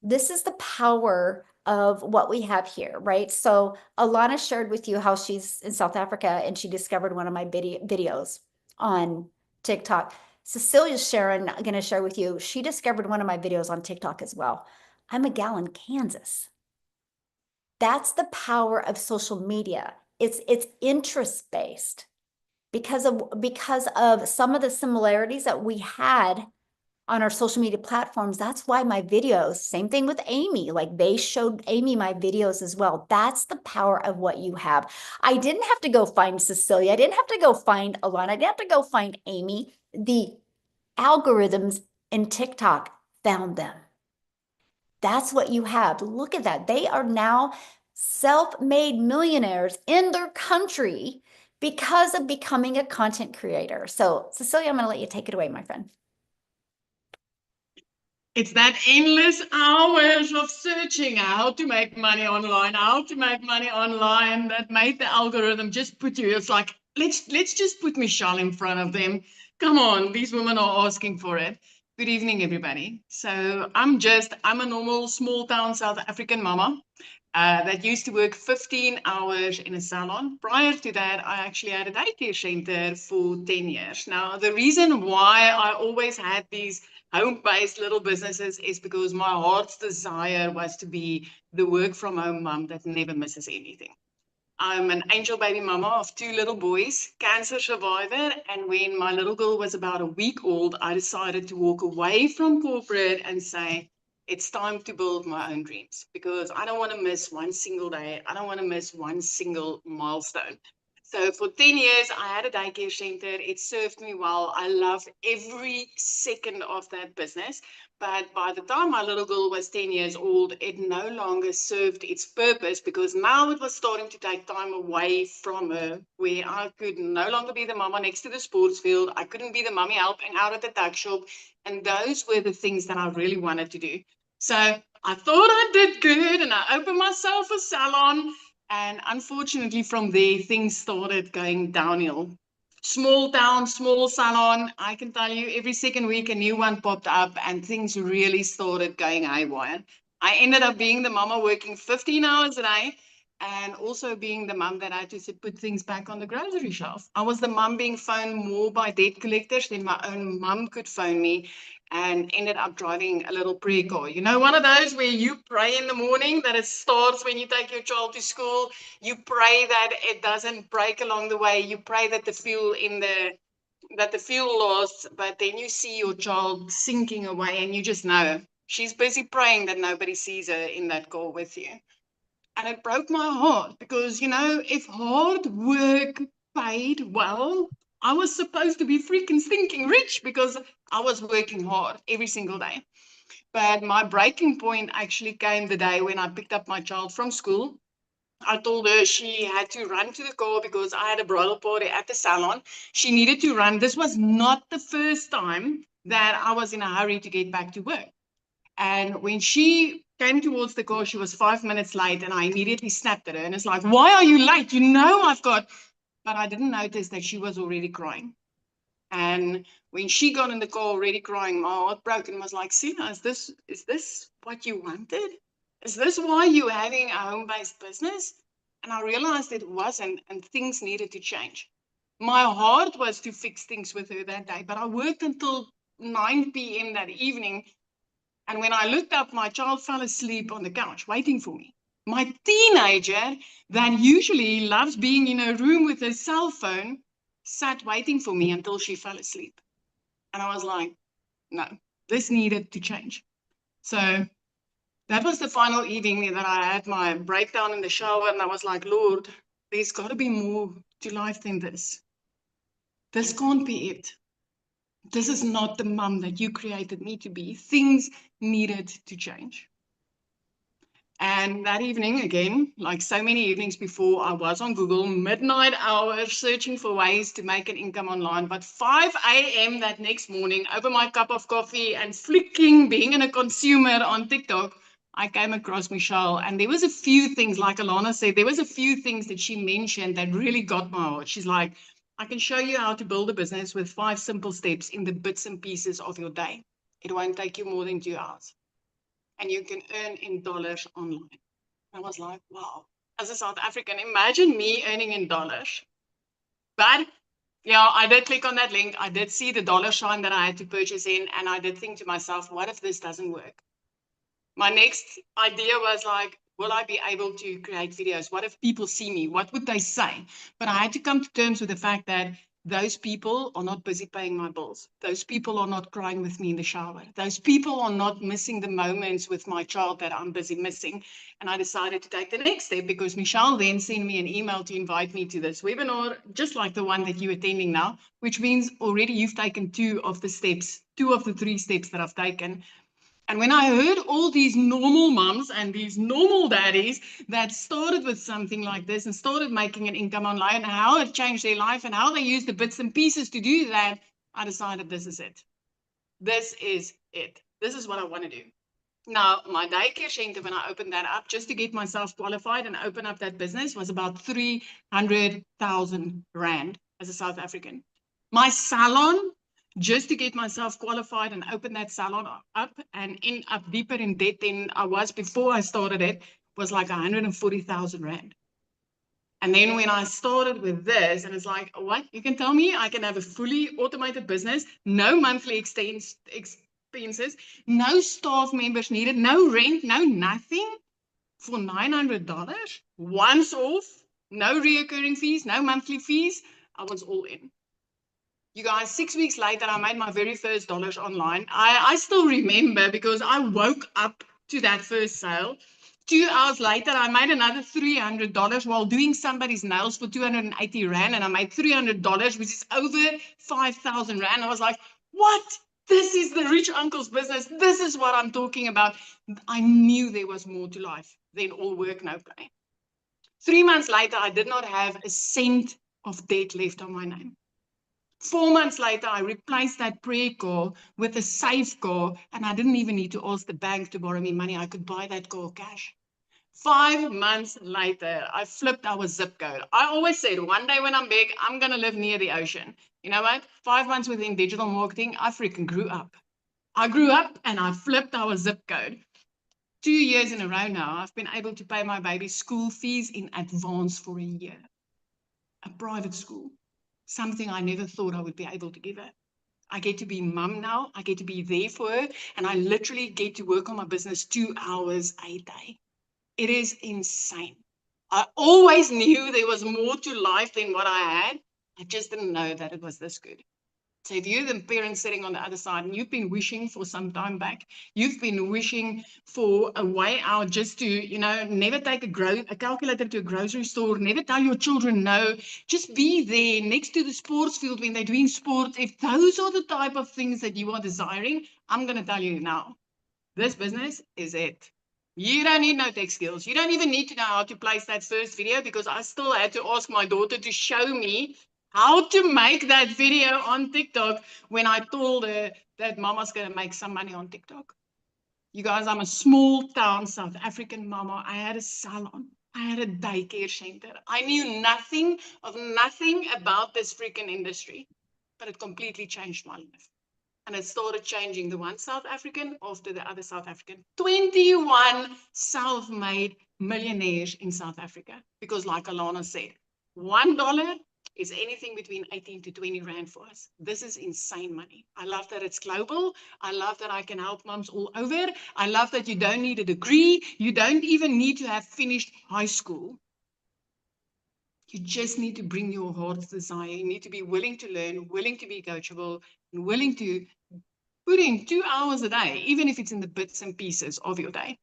This is the power of what we have here, right? So Alana shared with you how she's in South Africa and she discovered one of my videos on TikTok. Cecilia's going to share with you, she discovered one of my videos on TikTok as well. I'm a gal in Kansas. That's the power of social media. It's interest based because of some of the similarities that we had on our social media platforms. That's why my videos, same thing with Amy, like they showed Amy my videos as well. That's the power of what you have. I didn't have to go find Cecilia. I didn't have to go find Alana. I didn't have to go find Amy. The algorithms in TikTok found them. That's what you have. Look at that. They are now self-made millionaires in their country because of becoming a content creator. So, Cecilia, I'm going to let you take it away, my friend. It's that endless hours of searching how to make money online, that made the algorithm just put you. It's like, let's just put Michelle in front of them. Come on, these women are asking for it. Good evening, everybody. So I'm a normal small town South African mama that used to work 15 hours in a salon. Prior to that, I actually had a daycare center for 10 years. Now, the reason why I always had these home-based little businesses is because my heart's desire was to be the work-from-home mom that never misses anything. I'm an angel baby mama of 2 little boys, cancer survivor, and when my little girl was about a week old, I decided to walk away from corporate and say, it's time to build my own dreams because I don't want to miss one single day. I don't want to miss one single milestone. So for 10 years, I had a daycare center. It served me well. I loved every second of that business. But by the time my little girl was 10 years old, it no longer served its purpose because now it was starting to take time away from her, where I could no longer be the mama next to the sports field. I couldn't be the mummy helping out at the tuck shop. And those were the things that I really wanted to do. So I thought I did good and I opened myself a salon. And unfortunately, from there, things started going downhill. Small town, small salon. I can tell you every second week a new one popped up and things really started going haywire. I ended up being the mama working 15 hours a day and also being the mom that had to put things back on the grocery shelf. I was the mom being phoned more by debt collectors than my own mom could phone me and ended up driving a little pre-car. You know, one of those where you pray in the morning that it starts when you take your child to school. You pray that it doesn't break along the way. You pray that the fuel lasts, but then you see your child sinking away and you just know she's busy praying that nobody sees her in that car with you. And it broke my heart because, you know, if hard work paid well, I was supposed to be freaking stinking rich because I was working hard every single day. But my breaking point actually came the day when I picked up my child from school. I told her she had to run to the car because I had a bridal party at the salon. She needed to run. This was not the first time that I was in a hurry to get back to work. And when she came towards the car, she was 5 minutes late, and I immediately snapped at her. And it's like, why are you late? You know I've got... But I didn't notice that she was already crying. And when she got in the car already crying, my heart broke and was like, Sina, is this what you wanted? Is this why you're having a home-based business? And I realized it wasn't, and things needed to change. My heart was to fix things with her that day, but I worked until 9 p.m. that evening. And when I looked up, my child fell asleep on the couch waiting for me. My teenager that usually loves being in a room with her cell phone sat waiting for me until she fell asleep. And I was like, no, this needed to change. So that was the final evening that I had my breakdown in the shower. And I was like, Lord, there's got to be more to life than this. This can't be it. This is not the mom that you created me to be. Things needed to change. And that evening, again, like so many evenings before, I was on Google, midnight hours, searching for ways to make an income online. But 5 a.m. that next morning, over my cup of coffee and flicking, being a consumer on TikTok, I came across Michelle. And there was a few things, like Alana said, there was a few things that she mentioned that really got my heart. She's like, I can show you how to build a business with 5 simple steps in the bits and pieces of your day. It won't take you more than 2 hours. and you can earn in dollars online. I was like, wow, as a South African, imagine me earning in dollars. But yeah, I did click on that link. I did see the dollar sign that I had to purchase in, and I did think to myself, what if this doesn't work? My next idea was like, will I be able to create videos? What if people see me? What would they say? But I had to come to terms with the fact that those people are not busy paying my bills. Those people are not crying with me in the shower. Those people are not missing the moments with my child that I'm busy missing. And I decided to take the next step because Michelle then sent me an email to invite me to this webinar, just like the one that you're attending now, which means already you've taken two of the 3 steps that I've taken. And when I heard all these normal mums and these normal daddies that started with something like this and started making an income online, and how it changed their life and how they used the bits and pieces to do that, I decided this is it. This is it. This is what I want to do. Now, my daycare center, when I opened that up, just to get myself qualified and open up that business, was about 300,000 Rand as a South African. My salon, just to get myself qualified and open that salon up and end up deeper in debt than I was before I started it, was like 140,000 Rand. And then when I started with this, and it's like, what? You can tell me I can have a fully automated business, no monthly expenses, no staff members needed, no rent, no nothing, for $900, once off, no reoccurring fees, no monthly fees. I was all in. You guys, 6 weeks later, I made my very first dollars online. I still remember because I woke up to that first sale. 2 hours later, I made another $300 while doing somebody's nails for 280 Rand, and I made $300, which is over 5,000 Rand. I was like, what? This is the rich uncle's business. This is what I'm talking about. I knew there was more to life than all work, no play. 3 months later, I did not have a cent of debt left on my name. 4 months later, I replaced that prayer car with a safe car, and I didn't even need to ask the bank to borrow me money. I could buy that car cash. 5 months later, I flipped our zip code. I always said, one day when I'm big, I'm going to live near the ocean. You know what? 5 months within digital marketing, I freaking grew up. I grew up and I flipped our zip code. 2 years in a row now, I've been able to pay my baby's school fees in advance for a year. A private school. Something I never thought I would be able to give her. I get to be mum now. I get to be there for her. And I literally get to work on my business 2 hours a day. It is insane. I always knew there was more to life than what I had. I just didn't know that it was this good. So if you're the parent sitting on the other side and you've been wishing for some time back, you've been wishing for a way out just to, never take a calculator to a grocery store, never tell your children no, just be there next to the sports field when they're doing sports. If those are the type of things that you are desiring, I'm going to tell you now, this business is it. You don't need no tech skills. You don't even need to know how to place that first video, because I still had to ask my daughter to show me how to make that video on TikTok when I told her that mama's going to make some money on TikTok. You guys, I'm a small town South African mama. I had a salon. I had a daycare center. I knew nothing about this freaking industry, but it completely changed my life. And it started changing the one South African after the other South African. 21 self-made millionaires in South Africa. Because like Alana said, $1 is anything between 18 to 20 Rand for us. This is insane money. I love that it's global. I love that I can help moms all over. I love that you don't need a degree. You don't even need to have finished high school. You just need to bring your heart's desire. You need to be willing to learn, willing to be coachable, and willing to put in 2 hours a day, even if it's in the bits and pieces of your day.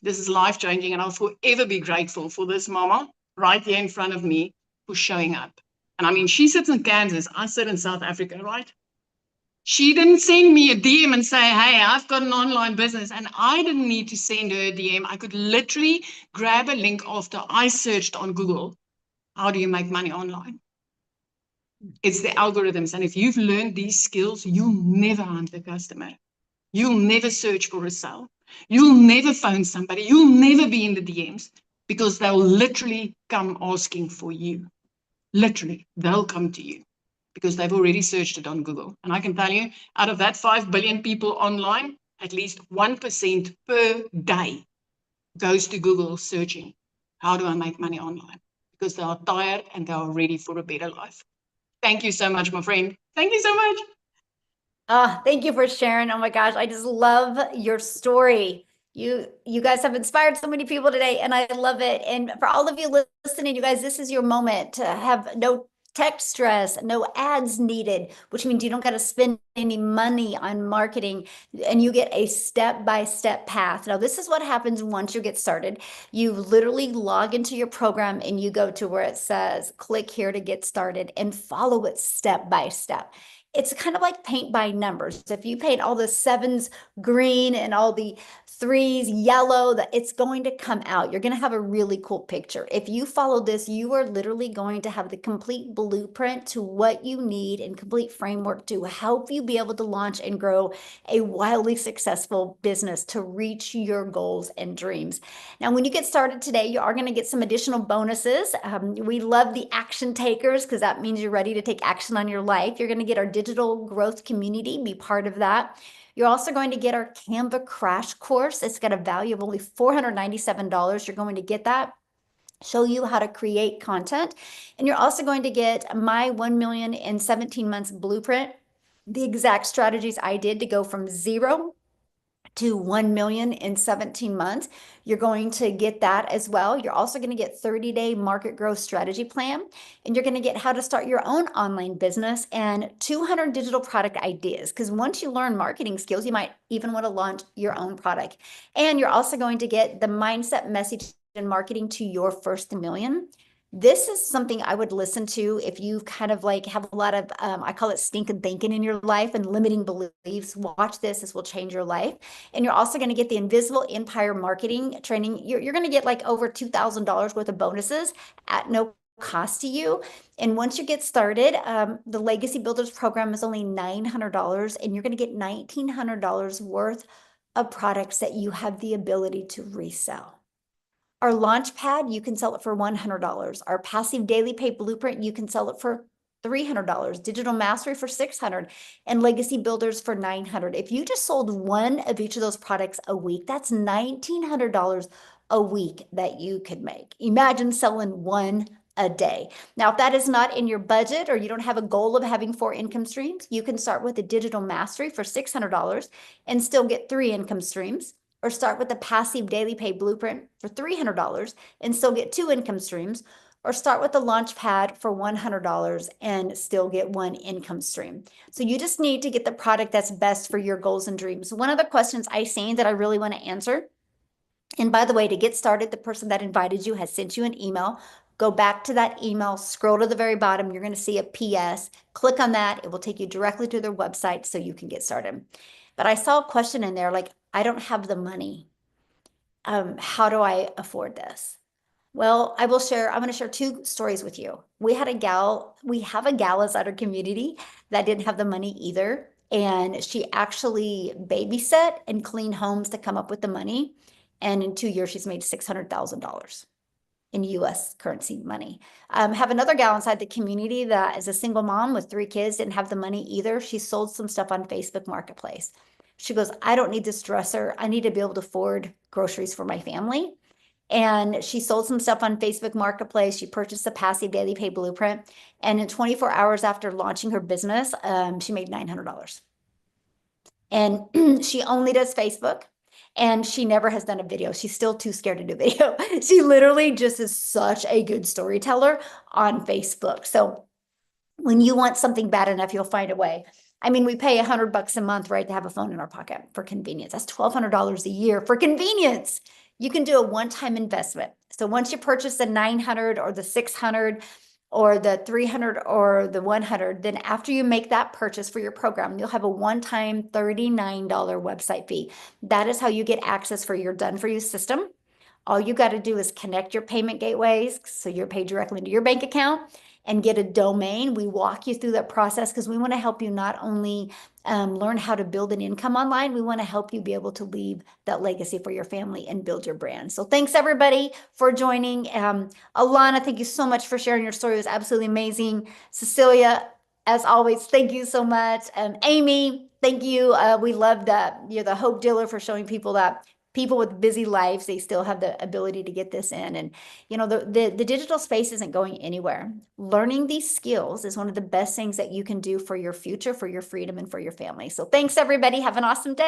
This is life-changing, and I'll forever be grateful for this mama right here in front of me for showing up. And I mean, she sits in Kansas. I sit in South Africa, right? She didn't send me a DM and say, hey, I've got an online business. And I didn't need to send her a DM. I could literally grab a link after I searched on Google. How do you make money online? It's the algorithms. And if you've learned these skills, you'll never hunt the customer. You'll never search for a sale. You'll never phone somebody. You'll never be in the DMs, because they'll literally come asking for you. Literally, they'll come to you because they've already searched it on Google. And I can tell you, out of that 5 billion people online, at least 1% per day goes to Google searching, how do I make money online? Because they are tired and they are ready for a better life. Thank you so much, my friend. Thank you so much. Thank you for sharing. Oh my gosh, I just love your story. You guys have inspired so many people today, and I love it. And for all of you listening, you guys, this is your moment to have no tech stress, no ads needed, which means you don't got to spend any money on marketing, and you get a step-by-step path. Now, this is what happens once you get started. You literally log into your program and you go to where it says, click here to get started, and follow it step by step. It's kind of like paint by numbers. If you paint all the sevens green and all the threes yellow, that it's going to come out. You're going to have a really cool picture. If you follow this, you are literally going to have the complete blueprint to what you need and complete framework to help you be able to launch and grow a wildly successful business to reach your goals and dreams. Now, when you get started today, you are going to get some additional bonuses. We love the action takers because that means you're ready to take action on your life. You're going to get our digital growth community, be part of that. You're also going to get our Canva crash course. It's got a value of only $497. You're going to get that, show you how to create content. And you're also going to get my 1 million in 17 months blueprint, the exact strategies I did to go from 0 to 1 million in 17 months. You're going to get that as well. You're also going to get 30-day market growth strategy plan, and you're going to get how to start your own online business and 200 digital product ideas. Because once you learn marketing skills, you might even want to launch your own product. And you're also going to get the mindset, message, and marketing to your first million. This is something I would listen to if you kind of like have a lot of, I call it stinking thinking in your life and limiting beliefs. Watch this. This will change your life. And you're also going to get the Invisible Empire marketing training. You're going to get like over $2,000 worth of bonuses at no cost to you. And once you get started, the Legacy Builders program is only $900, and you're going to get $1,900 worth of products that you have the ability to resell. Our launch pad, you can sell it for $100. Our passive daily pay blueprint, you can sell it for $300. Digital mastery for $600, and legacy builders for $900. If you just sold one of each of those products a week, that's $1,900 a week that you could make. Imagine selling one a day. Now, if that is not in your budget or you don't have a goal of having 4 income streams, you can start with a digital mastery for $600 and still get 3 income streams. Or start with the passive daily pay blueprint for $300 and still get 2 income streams, or start with the launch pad for $100 and still get 1 income stream. So you just need to get the product that's best for your goals and dreams. One of the questions I seen that I really want to answer, and by the way, to get started, the person that invited you has sent you an email. Go back to that email, scroll to the very bottom, you're going to see a PS. Click on that. It will take you directly to their website so you can get started. But I saw a question in there like, I don't have the money. How do I afford this? Well, I'm going to share 2 stories with you. We have a gal inside our community that didn't have the money either. And she actually babysat and cleaned homes to come up with the money. And in 2 years, she's made $600,000 in US currency money. Have another gal inside the community that is a single mom with 3 kids, didn't have the money either. She sold some stuff on Facebook Marketplace. She goes, I don't need this dresser. I need to be able to afford groceries for my family. And she sold some stuff on Facebook Marketplace. She purchased a passive daily pay blueprint. And in 24 hours after launching her business, she made $900. And she only does Facebook. And she never has done a video. She's still too scared to do video. She literally just is such a good storyteller on Facebook. So when you want something bad enough, you'll find a way. I mean, we pay $100 a month, right, to have a phone in our pocket for convenience. That's $1,200 a year for convenience. You can do a one-time investment. So once you purchase the 900 or the 600 or the 300 or the 100, then after you make that purchase for your program, you'll have a one-time $39 website fee. That is how you get access for your done-for-you system. All you got to do is connect your payment gateways so you're paid directly into your bank account and get a domain. We walk you through that process because we want to help you not only learn how to build an income online, we want to help you be able to leave that legacy for your family and build your brand. So thanks everybody for joining. Alana, thank you so much for sharing your story. It was absolutely amazing. Cecilia, as always, thank you so much. Amy, Thank you. We love that. You're the hope dealer for showing people that people with busy lives, they still have the ability to get this in. And, the digital space isn't going anywhere. Learning these skills is one of the best things that you can do for your future, for your freedom, and for your family. So thanks, everybody. Have an awesome day.